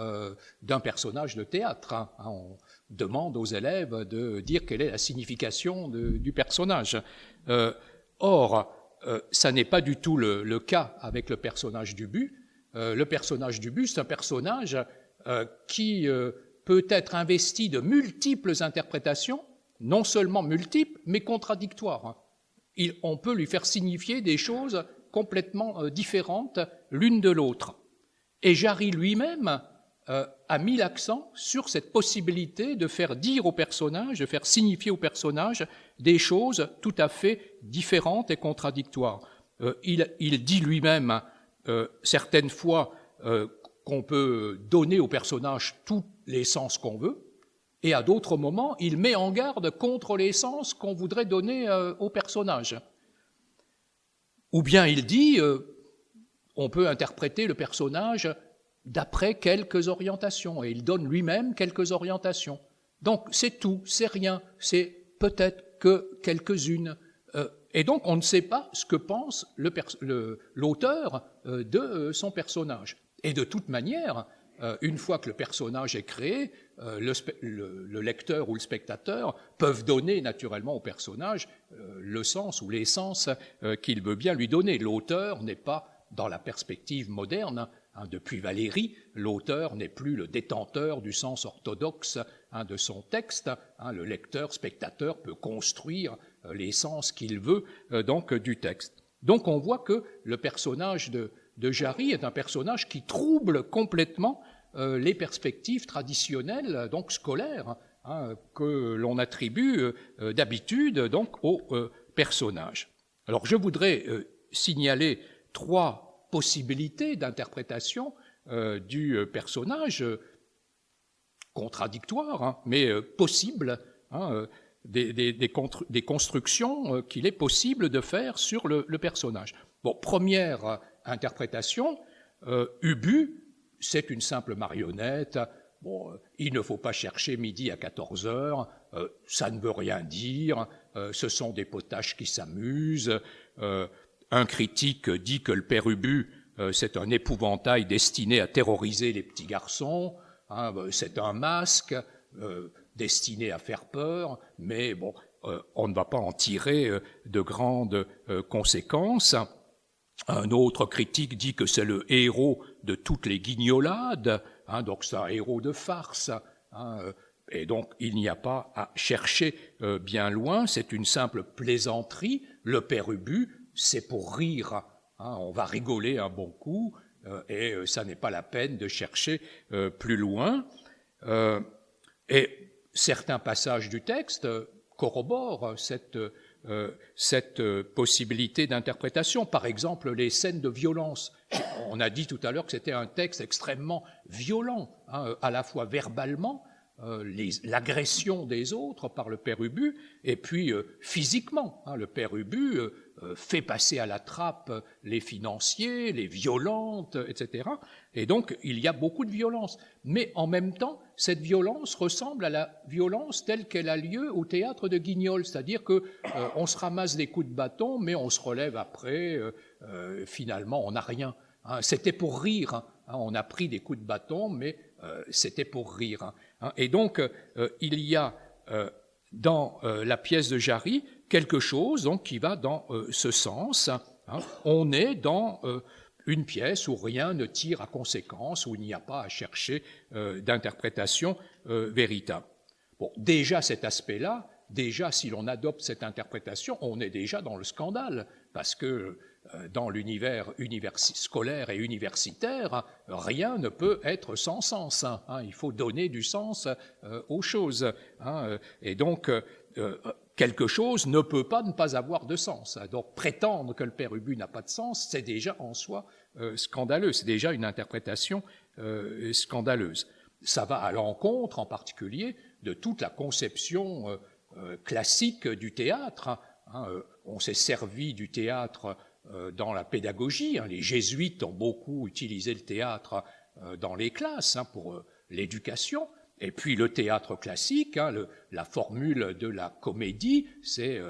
d'un personnage de théâtre, hein. On demande aux élèves de dire quelle est la signification du personnage. Or, ça n'est pas du tout le cas avec le personnage d'Ubu. Le personnage d'Ubu, c'est un personnage qui peut être investi de multiples interprétations, non seulement multiples, mais contradictoires. On peut lui faire signifier des choses complètement différentes l'une de l'autre. Et Jarry lui-même a mis l'accent sur cette possibilité de faire dire au personnage, de faire signifier au personnage des choses tout à fait différentes et contradictoires. Il dit lui-même certaines fois qu'on peut donner au personnage tous les sens qu'on veut, et à d'autres moments, il met en garde contre les sens qu'on voudrait donner au personnage. Ou bien il dit... on peut interpréter le personnage d'après quelques orientations, et il donne lui-même quelques orientations. Donc c'est tout, c'est rien, c'est peut-être que quelques-unes. Et donc, on ne sait pas ce que pense l'auteur de son personnage. Et de toute manière, une fois que le personnage est créé, le lecteur ou le spectateur peuvent donner naturellement au personnage le sens ou l'essence qu'il veut bien lui donner. L'auteur n'est pas, dans la perspective moderne, depuis Valéry, l'auteur n'est plus le détenteur du sens orthodoxe de son texte. Le lecteur, spectateur peut construire l'essence qu'il veut donc du texte. Donc on voit que le personnage de Jarry est un personnage qui trouble complètement les perspectives traditionnelles, donc scolaires, que l'on attribue d'habitude donc au personnage. Alors je voudrais signaler 3 possibilités d'interprétation du personnage, contradictoires, mais possibles, des constructions qu'il est possible de faire sur le personnage. Bon, première interprétation, Ubu, c'est une simple marionnette. Bon, il ne faut pas chercher midi à 14 heures, ça ne veut rien dire, ce sont des potaches qui s'amusent. Un critique dit que le père Ubu, c'est un épouvantail destiné à terroriser les petits garçons, c'est un masque destiné à faire peur, mais bon, on ne va pas en tirer de grandes conséquences. Un autre critique dit que c'est le héros de toutes les guignolades, donc c'est un héros de farce, et donc il n'y a pas à chercher bien loin, c'est une simple plaisanterie. Le père Ubu, c'est pour rire, on va rigoler un bon coup, et ça n'est pas la peine de chercher plus loin. Et certains passages du texte corroborent cette possibilité d'interprétation. Par exemple, les scènes de violence. On a dit tout à l'heure que c'était un texte extrêmement violent, à la fois verbalement, l'agression des autres par le père Ubu, et puis physiquement. Le père Ubu fait passer à la trappe les financiers, les violentes, etc. Et donc, il y a beaucoup de violence. Mais en même temps, cette violence ressemble à la violence telle qu'elle a lieu au théâtre de Guignol, c'est-à-dire qu'on se ramasse des coups de bâton, mais on se relève après, finalement, on n'a rien. C'était pour rire, on a pris des coups de bâton, mais c'était pour rire. Et donc, il y a dans la pièce de Jarry quelque chose donc, qui va dans ce sens. On est dans une pièce où rien ne tire à conséquence, où il n'y a pas à chercher d'interprétation véritable. Bon, déjà cet aspect-là, déjà si l'on adopte cette interprétation, on est déjà dans le scandale, parce que dans l'univers scolaire et universitaire, rien ne peut être sans sens. Il faut donner du sens aux choses. Et donc, quelque chose ne peut pas ne pas avoir de sens. Donc, prétendre que le père Ubu n'a pas de sens, c'est déjà en soi scandaleux. C'est déjà une interprétation scandaleuse. Ça va à l'encontre, en particulier, de toute la conception classique du théâtre. On s'est servi du théâtre dans la pédagogie. Les jésuites ont beaucoup utilisé le théâtre dans les classes pour l'éducation. Et puis le théâtre classique, la formule de la comédie, c'est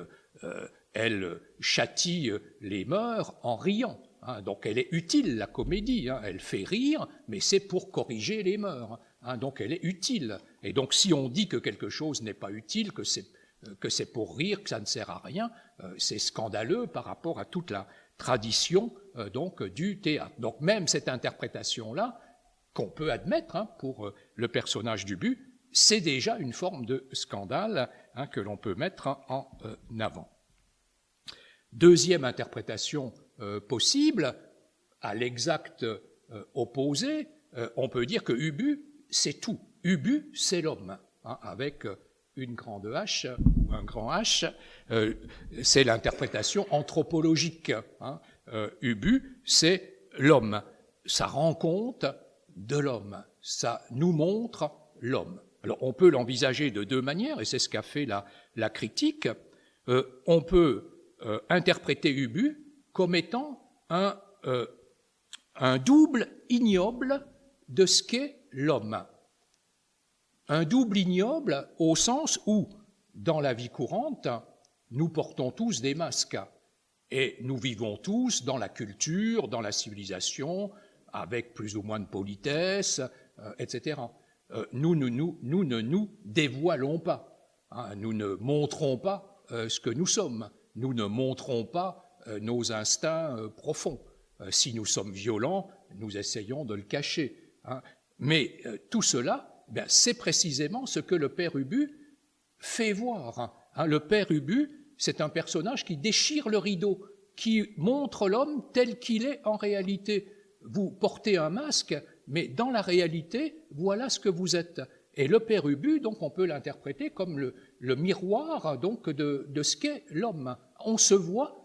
elle châtie les mœurs en riant. Donc elle est utile, la comédie, elle fait rire, mais c'est pour corriger les mœurs. Donc elle est utile. Et donc si on dit que quelque chose n'est pas utile, que c'est pour rire, que ça ne sert à rien, c'est scandaleux par rapport à toute la tradition donc du théâtre. Donc même cette interprétation-là, qu'on peut admettre pour le personnage d'Ubu, c'est déjà une forme de scandale que l'on peut mettre en avant. Deuxième interprétation possible, à l'exact opposé, on peut dire que Ubu, c'est tout. Ubu, c'est l'homme, avec une grande H ou un grand H, c'est l'interprétation anthropologique. Ubu, c'est l'homme. Ça rend compte de l'homme, ça nous montre l'homme. Alors on peut l'envisager de 2 manières, et c'est ce qu'a fait la critique. On peut interpréter Ubu comme étant un double ignoble de ce qu'est l'homme. Un double ignoble au sens où, dans la vie courante, nous portons tous des masques et nous vivons tous dans la culture, dans la civilisation, avec plus ou moins de politesse, etc. Nous ne nous dévoilons pas, hein, nous ne montrons pas ce que nous sommes, nous ne montrons pas nos instincts profonds. Si nous sommes violents, nous essayons de le cacher. Hein. Mais tout cela, ben, c'est précisément ce que le père Ubu fait voir. Hein. Le père Ubu, c'est un personnage qui déchire le rideau, qui montre l'homme tel qu'il est en réalité. Vous portez un masque, mais dans la réalité, voilà ce que vous êtes. Et le père Ubu, donc, on peut l'interpréter comme le miroir donc, de ce qu'est l'homme. On se voit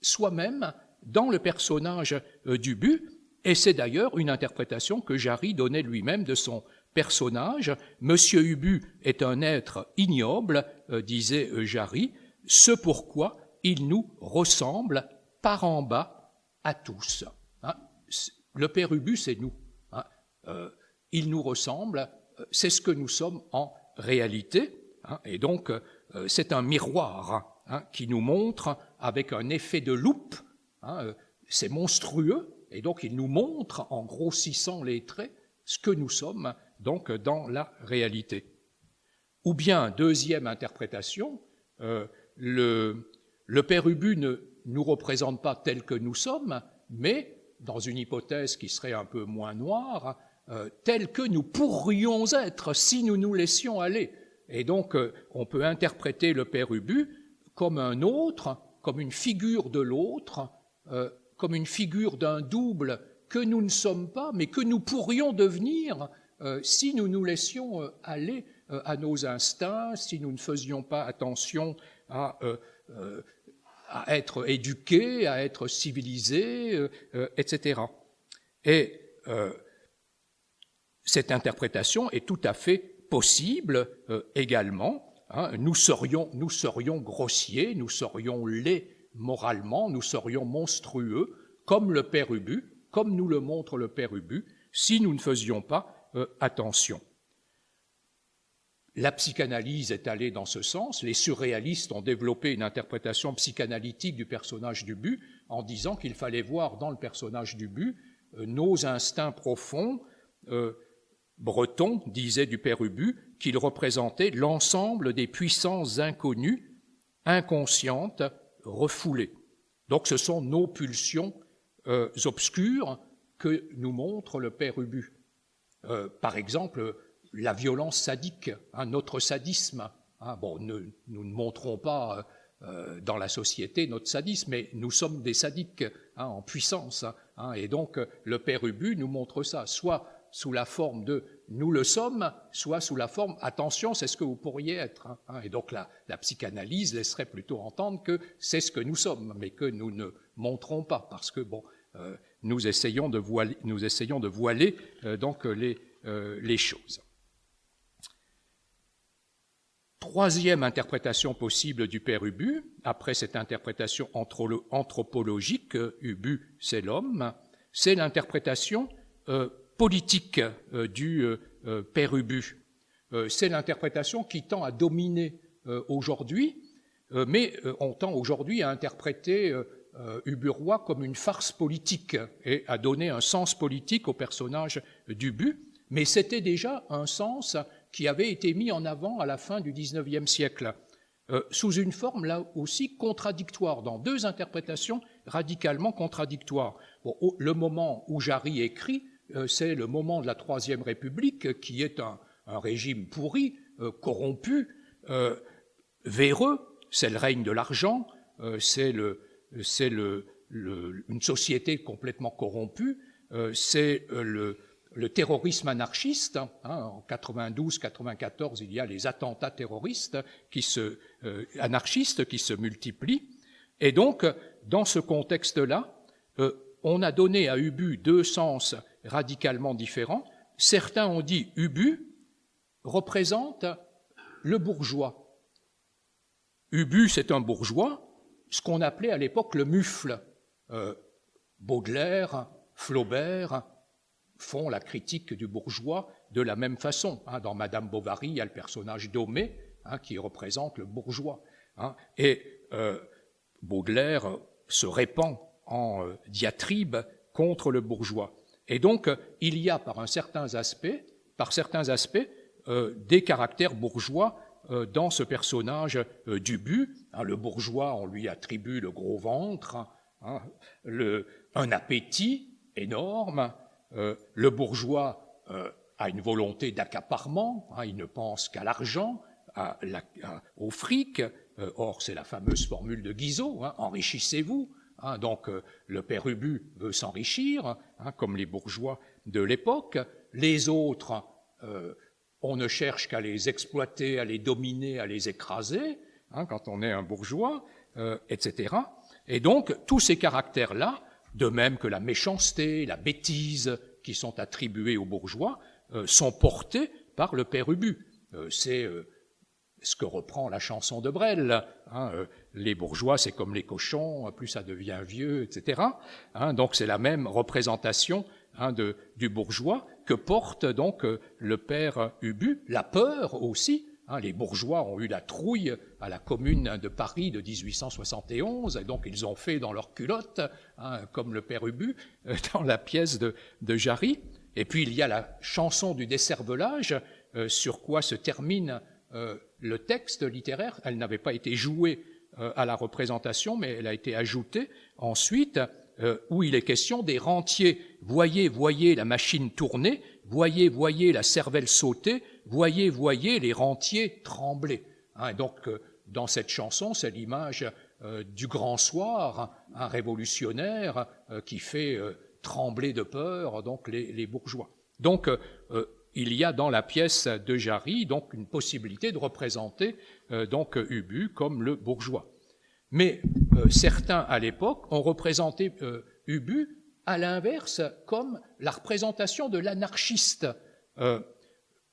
soi-même dans le personnage d'Ubu, et c'est d'ailleurs une interprétation que Jarry donnait lui-même de son personnage. Monsieur Ubu est un être ignoble, disait Jarry, ce pourquoi il nous ressemble par en bas à tous. Hein? Le père Ubu, c'est nous. Hein? Il nous ressemble, c'est ce que nous sommes en réalité. Hein? Et donc, c'est un miroir hein, qui nous montre avec un effet de loupe. Hein? C'est monstrueux, et donc il nous montre, en grossissant les traits, ce que nous sommes donc dans la réalité. Ou bien, deuxième interprétation, le père Ubu ne nous représente pas tel que nous sommes, mais, dans une hypothèse qui serait un peu moins noire, tel que nous pourrions être si nous nous laissions aller. Et donc, on peut interpréter le père Ubu comme un autre, comme une figure de l'autre, comme une figure d'un double que nous ne sommes pas, mais que nous pourrions devenir si nous nous laissions aller à nos instincts, si nous ne faisions pas attention à être éduqués, à être civilisés, etc. Et cette interprétation est tout à fait possible également. Hein. Nous serions grossiers, nous serions laids moralement, nous serions monstrueux, comme le père Ubu, comme nous le montre le père Ubu, si nous ne faisions pas attention. La psychanalyse est allée dans ce sens. Les surréalistes ont développé une interprétation psychanalytique du personnage d'Ubu en disant qu'il fallait voir dans le personnage d'Ubu nos instincts profonds. Breton disait du père Ubu qu'il représentait l'ensemble des puissances inconnues, inconscientes, refoulées. Donc ce sont nos pulsions obscures que nous montre le père Ubu. Par exemple, la violence sadique, hein, notre sadisme. Hein, bon, nous ne montrons pas dans la société notre sadisme, mais nous sommes des sadiques hein, en puissance. Hein, et donc, le père Ubu nous montre ça, soit sous la forme de « nous le sommes », soit sous la forme « attention, c'est ce que vous pourriez être hein. ». Et donc, la psychanalyse laisserait plutôt entendre que c'est ce que nous sommes, mais que nous ne montrons pas, parce que, bon, nous essayons de voiler donc les choses. Troisième interprétation possible du père Ubu, après cette interprétation anthropologique, Ubu c'est l'homme, c'est l'interprétation politique du père Ubu. C'est l'interprétation qui tend à dominer aujourd'hui, mais on tend aujourd'hui à interpréter Ubu-Roi comme une farce politique et à donner un sens politique au personnage d'Ubu, mais c'était déjà un sens qui avait été mis en avant à la fin du XIXe siècle, sous une forme là aussi contradictoire, dans deux interprétations radicalement contradictoires. Bon, le moment où Jarry écrit, c'est le moment de la Troisième République, qui est un régime pourri, corrompu, véreux, c'est le règne de l'argent, c'est une société complètement corrompue, c'est le terrorisme anarchiste. Hein, en 92-94, il y a les attentats terroristes anarchistes qui se multiplient. Et donc, dans ce contexte-là, on a donné à Ubu deux sens radicalement différents. Certains ont dit Ubu représente le bourgeois. Ubu, c'est un bourgeois, ce qu'on appelait à l'époque le mufle. Baudelaire, Flaubert font la critique du bourgeois de la même façon. Dans Madame Bovary, il y a le personnage Domée qui représente le bourgeois. hein, et Baudelaire se répand en diatribe contre le bourgeois. Et donc, il y a par certains aspects, des caractères bourgeois dans ce personnage d'Ubu. Hein, le bourgeois, on lui attribue le gros ventre, hein, un appétit énorme. Le bourgeois a une volonté d'accaparement, hein, il ne pense qu'à l'argent, au fric. Or, c'est la fameuse formule de Guizot, hein, enrichissez-vous. Hein, donc, le père Ubu veut s'enrichir, hein, comme les bourgeois de l'époque. Les autres, on ne cherche qu'à les exploiter, à les dominer, à les écraser, hein, quand on est un bourgeois, etc. Et donc, tous ces caractères-là, de même que la méchanceté, la bêtise qui sont attribués aux bourgeois, sont portés par le père Ubu. C'est ce que reprend la chanson de Brel. Hein, les bourgeois, c'est comme les cochons, plus ça devient vieux, etc. Hein, donc c'est la même représentation, hein, du bourgeois que porte donc le père Ubu. La peur aussi. Hein, les bourgeois ont eu la trouille à la Commune de Paris de 1871, et donc ils ont fait dans leurs culottes, hein, comme le père Ubu, dans la pièce de Jarry. Et puis il y a la chanson du décervelage, sur quoi se termine le texte littéraire. Elle n'avait pas été jouée à la représentation, mais elle a été ajoutée ensuite, où il est question des rentiers. Voyez, voyez la machine tourner, voyez, voyez la cervelle sauter, voyez, voyez les rentiers trembler. Hein, donc, dans cette chanson, c'est l'image du grand soir, un révolutionnaire qui fait trembler de peur donc les bourgeois. Donc, il y a dans la pièce de Jarry donc une possibilité de représenter donc Ubu comme le bourgeois. Mais certains à l'époque ont représenté Ubu à l'inverse comme la représentation de l'anarchiste,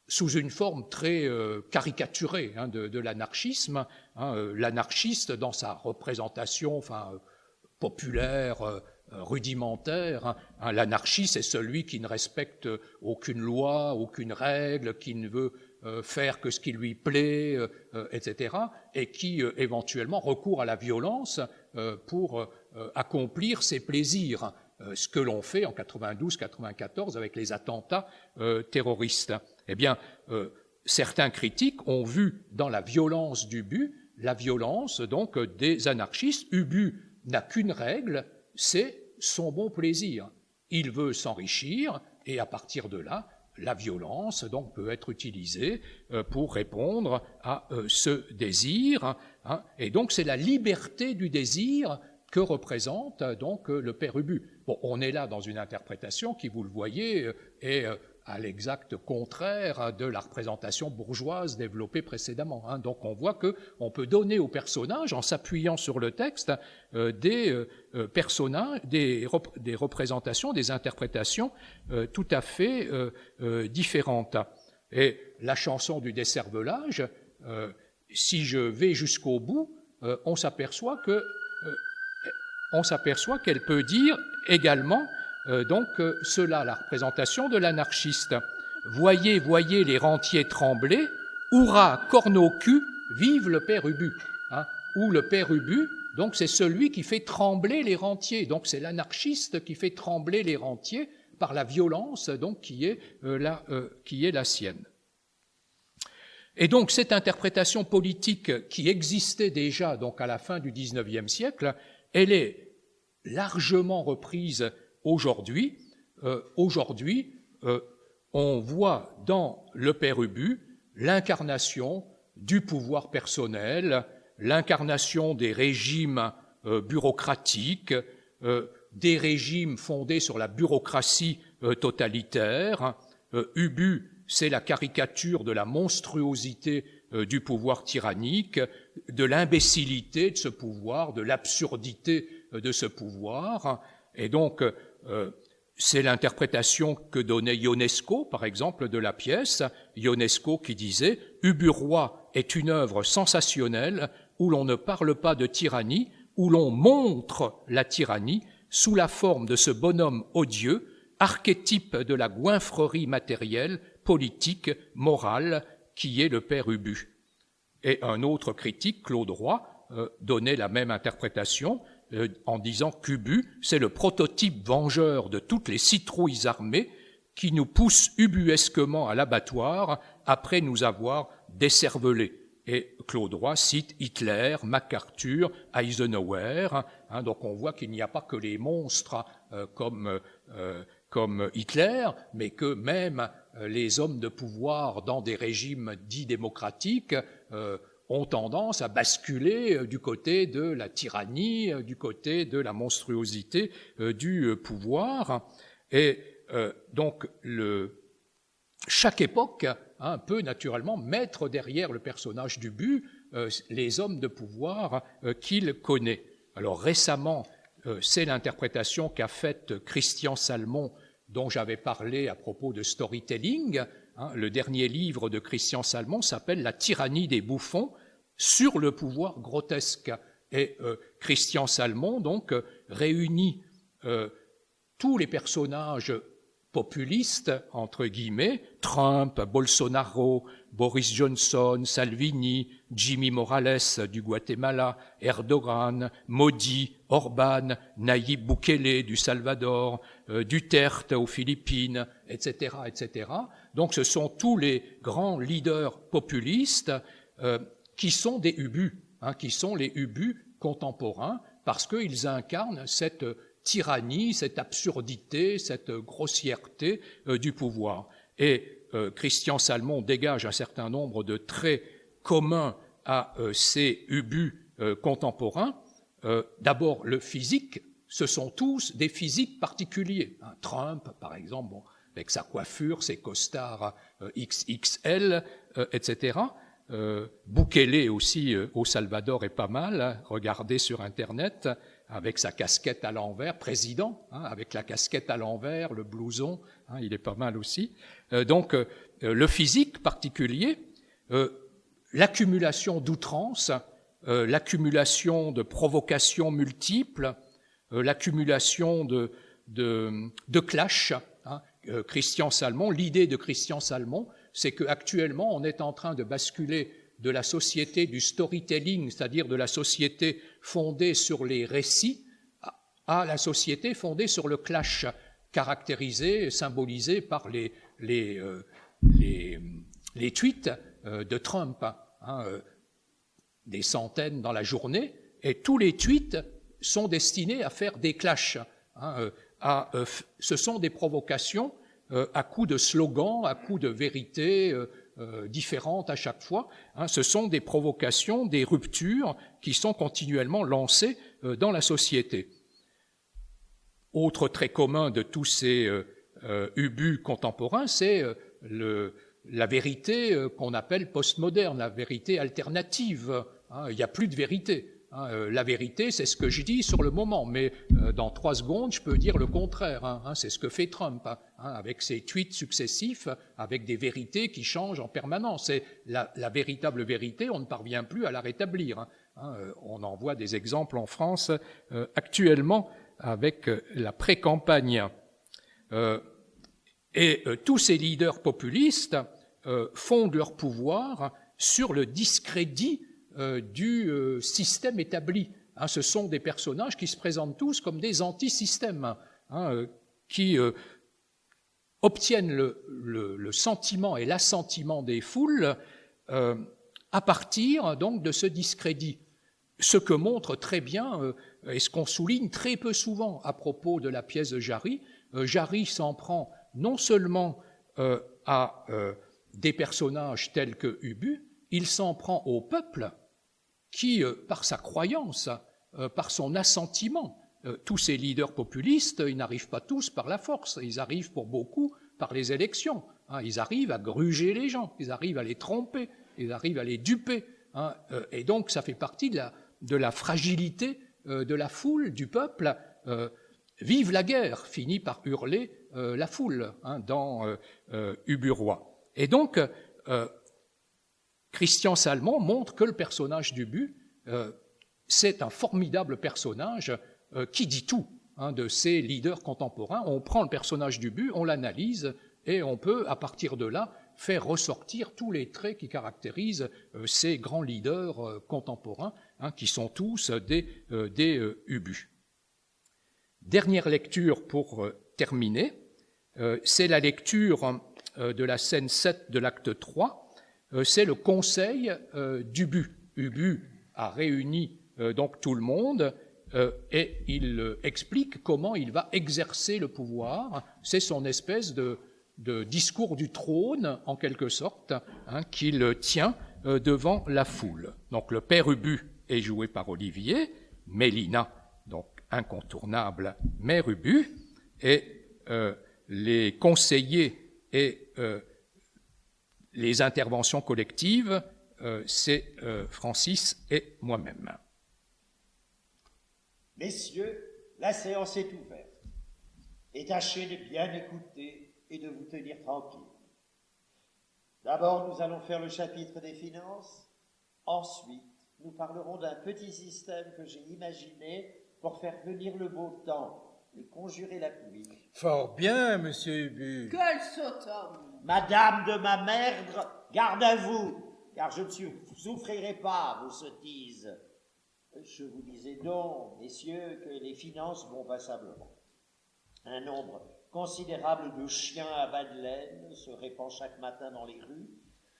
sous une forme très caricaturée, hein, de l'anarchisme. Hein, l'anarchiste dans sa représentation, populaire, rudimentaire. Hein, l'anarchie, c'est celui qui ne respecte aucune loi, aucune règle, qui ne veut faire que ce qui lui plaît, etc., et qui éventuellement recourt à la violence pour accomplir ses plaisirs, ce que l'on fait en 92-94 avec les attentats terroristes. Eh bien, certains critiques ont vu dans la violence d'Ubu la violence donc des anarchistes. Ubu n'a qu'une règle, c'est son bon plaisir. Il veut s'enrichir et à partir de là, la violence donc peut être utilisée pour répondre à ce désir. Hein, et donc c'est la liberté du désir que représente donc le père Ubu. Bon, on est là dans une interprétation qui, vous le voyez, est à l'exact contraire de la représentation bourgeoise développée précédemment. Hein. Donc on voit qu'on peut donner aux personnages, en s'appuyant sur le texte, des représentations, des interprétations tout à fait différentes. Et la chanson du décervelage, si je vais jusqu'au bout, on s'aperçoit qu'elle peut dire également cela, la représentation de l'anarchiste. Voyez, voyez les rentiers trembler, hurrah, corne au cul, vive le père Ubu. Hein, où le père Ubu, donc c'est celui qui fait trembler les rentiers. Donc c'est l'anarchiste qui fait trembler les rentiers par la violence donc qui est la sienne. Et donc cette interprétation politique qui existait déjà donc à la fin du XIXe siècle, elle est largement reprise aujourd'hui. On voit dans le père Ubu l'incarnation du pouvoir personnel, l'incarnation des régimes bureaucratiques, des régimes fondés sur la bureaucratie totalitaire. Ubu, c'est la caricature de la monstruosité du pouvoir tyrannique, de l'imbécilité de ce pouvoir, de l'absurdité de ce pouvoir. Et donc, c'est l'interprétation que donnait Ionesco, par exemple, de la pièce. Ionesco qui disait « Ubu roi est une œuvre sensationnelle où l'on ne parle pas de tyrannie, où l'on montre la tyrannie sous la forme de ce bonhomme odieux, archétype de la goinfrerie matérielle, politique, morale, qui est le père Ubu. » Et un autre critique, Claude Roy, donnait la même interprétation en disant qu'Ubu, c'est le prototype vengeur de toutes les citrouilles armées qui nous poussent ubuesquement à l'abattoir après nous avoir décervelés. Et Claude Roy cite Hitler, MacArthur, Eisenhower. Donc on voit qu'il n'y a pas que les monstres comme Hitler, mais que même les hommes de pouvoir dans des régimes dits démocratiques ont tendance à basculer du côté de la tyrannie, du côté de la monstruosité du pouvoir. Et donc chaque époque peut naturellement mettre derrière le personnage d'Ubu les hommes de pouvoir qu'il connaît. Alors récemment, c'est l'interprétation qu'a faite Christian Salmon, dont j'avais parlé à propos de storytelling. Le dernier livre de Christian Salmon s'appelle « La tyrannie des bouffons sur le pouvoir grotesque ». Et Christian Salmon donc réunit tous les personnages populistes, entre guillemets, Trump, Bolsonaro, Boris Johnson, Salvini, Jimmy Morales du Guatemala, Erdogan, Modi, Orban, Nayib Bukele du Salvador, Duterte aux Philippines, etc., etc. Donc ce sont tous les grands leaders populistes qui sont des ubus, qui sont les ubus contemporains, parce qu'ils incarnent cette tyrannie, cette absurdité, cette grossièreté du pouvoir. Et Christian Salmon dégage un certain nombre de traits communs à ces ubus contemporains. D'abord, le physique, ce sont tous des physiques particuliers. Trump, par exemple, avec sa coiffure, ses costards XXL, etc. Bukele aussi au Salvador est pas mal, regardez sur Internet, avec sa casquette à l'envers, président, avec la casquette à l'envers, le blouson, il est pas mal aussi. Donc le physique particulier, l'accumulation d'outrances, l'accumulation de provocations multiples, l'accumulation de clashs. Christian Salmon, l'idée de Christian Salmon, c'est qu'actuellement on est en train de basculer de la société du storytelling, c'est-à-dire de la société fondée sur les récits, à la société fondée sur le clash, caractérisé, symbolisé par les tweets de Trump, des centaines dans la journée, et tous les tweets sont destinés à faire des clashs. Ce sont des provocations à coups de slogans, à coups de vérités différentes à chaque fois. Ce sont des provocations, des ruptures qui sont continuellement lancées dans la société. Autre trait commun de tous ces ubus contemporains, c'est la vérité qu'on appelle postmoderne, la vérité alternative. Il n'y a plus de vérité. La vérité, c'est ce que je dis sur le moment, mais dans 3 secondes, je peux dire le contraire. C'est ce que fait Trump, avec ses tweets successifs, avec des vérités qui changent en permanence. Et la véritable vérité, on ne parvient plus à la rétablir. On en voit des exemples en France actuellement avec la pré-campagne. Et tous ces leaders populistes fondent leur pouvoir sur le discrédit du système établi. Ce sont des personnages qui se présentent tous comme des anti-systèmes, qui obtiennent le sentiment et l'assentiment des foules à partir donc de ce discrédit. Ce que montre très bien, et ce qu'on souligne très peu souvent à propos de la pièce de Jarry, Jarry s'en prend non seulement à des personnages tels que Ubu, il s'en prend au peuple qui, par sa croyance, par son assentiment, tous ces leaders populistes, ils n'arrivent pas tous par la force, ils arrivent pour beaucoup par les élections. Ils arrivent à gruger les gens, ils arrivent à les tromper, ils arrivent à les duper. Et donc ça fait partie de la fragilité de la foule, du peuple. Vive la guerre, finit par hurler la foule dans Ubu Roi. Et donc, Christian Salmon montre que le personnage d'Ubu, c'est un formidable personnage qui dit tout de ces leaders contemporains. On prend le personnage d'Ubu, on l'analyse, et on peut, à partir de là, fait ressortir tous les traits qui caractérisent ces grands leaders contemporains, qui sont tous des ubus. Dernière lecture pour terminer, c'est la lecture de la scène 7 de l'acte 3, c'est le conseil d'Ubu. Ubu a réuni donc tout le monde et il explique comment il va exercer le pouvoir. C'est son espèce de discours du trône, en quelque sorte, qu'il tient devant la foule. Donc le père Ubu est joué par Olivier, Mélina, donc incontournable, mère Ubu, et les conseillers et les interventions collectives, c'est Francis et moi-même. Messieurs, la séance est ouverte. Et tâchez de bien écouter et de vous tenir tranquille. D'abord, nous allons faire le chapitre des finances. Ensuite, nous parlerons d'un petit système que j'ai imaginé pour faire venir le beau temps et conjurer la pluie. Fort bien, monsieur Ubu. Quel sothomme! Madame de ma merdre, garde à vous, car je ne souffrirai pas vos sottises. Je vous disais donc, messieurs, que les finances vont passablement. Un nombre considérable de chiens à bas de laine se répand chaque matin dans les rues,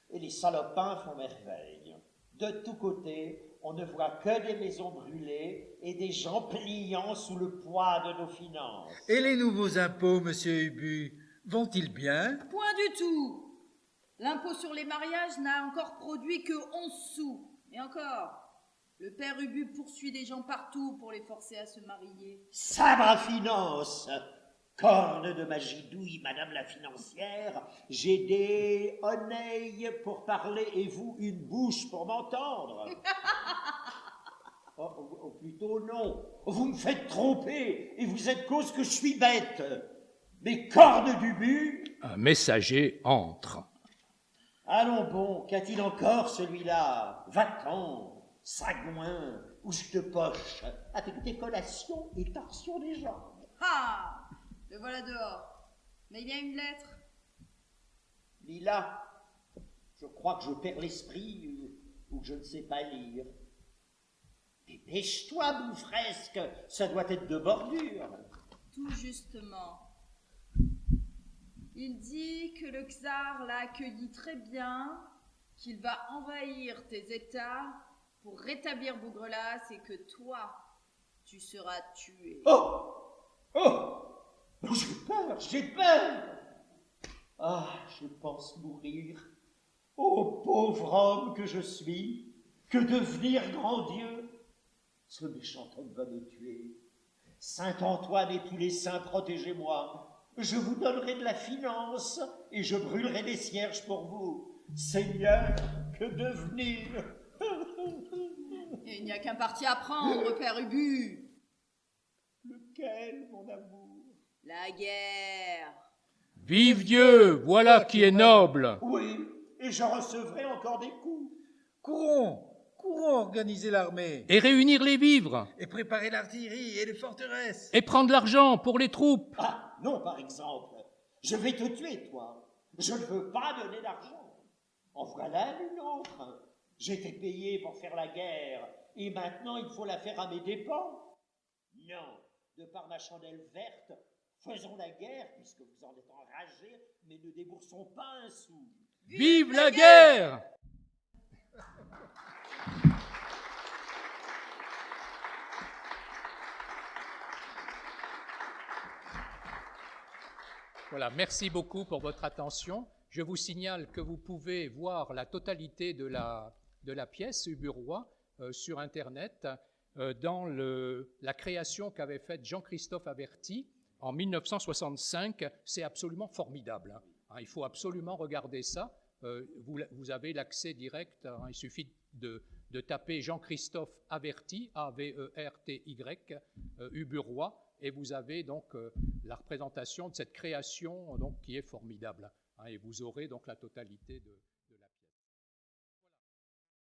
et les salopins font merveille. De tous côtés, on ne voit que des maisons brûlées et des gens pliant sous le poids de nos finances. Et les nouveaux impôts, monsieur Ubu, vont-ils bien? Point du tout. L'impôt sur les mariages n'a encore produit que 11 sous. Et encore, le père Ubu poursuit des gens partout pour les forcer à se marier. Sabre à finance, corne de magie douille, madame la financière, j'ai des oreilles pour parler et vous une bouche pour m'entendre. Ou plutôt non, vous me faites tromper et vous êtes cause que je suis bête. Mais corne d'Ubu. Un messager entre. Allons bon, qu'a-t-il encore celui-là? Va-t'en, sagouin, ouche de poche, avec des collations et torsion des jambes. Ah! Le voilà dehors. Mais il y a une lettre. Lila, je crois que je perds l'esprit ou que je ne sais pas lire. Dépêche-toi, bouffresque, ça doit être de bordure. Tout justement. Il dit que le czar l'a accueilli très bien, qu'il va envahir tes États pour rétablir Bougrelas et que toi, tu seras tué. Oh! Oh! J'ai peur! Ah, je pense mourir. Ô pauvre homme que je suis, que devenir grand Dieu? Ce méchant homme va me tuer. Saint Antoine et tous les saints, protégez-moi. Je vous donnerai de la finance et je brûlerai des cierges pour vous. Seigneur, que devenir? Et il n'y a qu'un parti à prendre, père Ubu. Lequel, mon amour? La guerre. Vive Dieu, voilà qui est noble. Oui, et je recevrai encore des coups. Courons organiser l'armée. Et réunir les vivres. Et préparer l'artillerie et les forteresses. Et prendre l'argent pour les troupes. Ah, non, par exemple. Je vais te tuer, toi. Je ne veux pas donner d'argent. En voilà une autre. J'étais payé pour faire la guerre, et maintenant il faut la faire à mes dépens. Non, de par ma chandelle verte, faisons la guerre, puisque vous en êtes enragés, mais ne déboursons pas un sou. Vive la guerre! Voilà, merci beaucoup pour votre attention. Je vous signale que vous pouvez voir la totalité de la pièce Ubu-Roi sur Internet dans la création qu'avait faite Jean-Christophe Averty en 1965. C'est absolument formidable. Il faut absolument regarder ça. Vous avez l'accès direct. Il suffit de taper Jean-Christophe Averty, A-V-E-R-T-Y, Ubu-Roi, et vous avez donc la représentation de cette création donc, qui est formidable. Et vous aurez donc la totalité de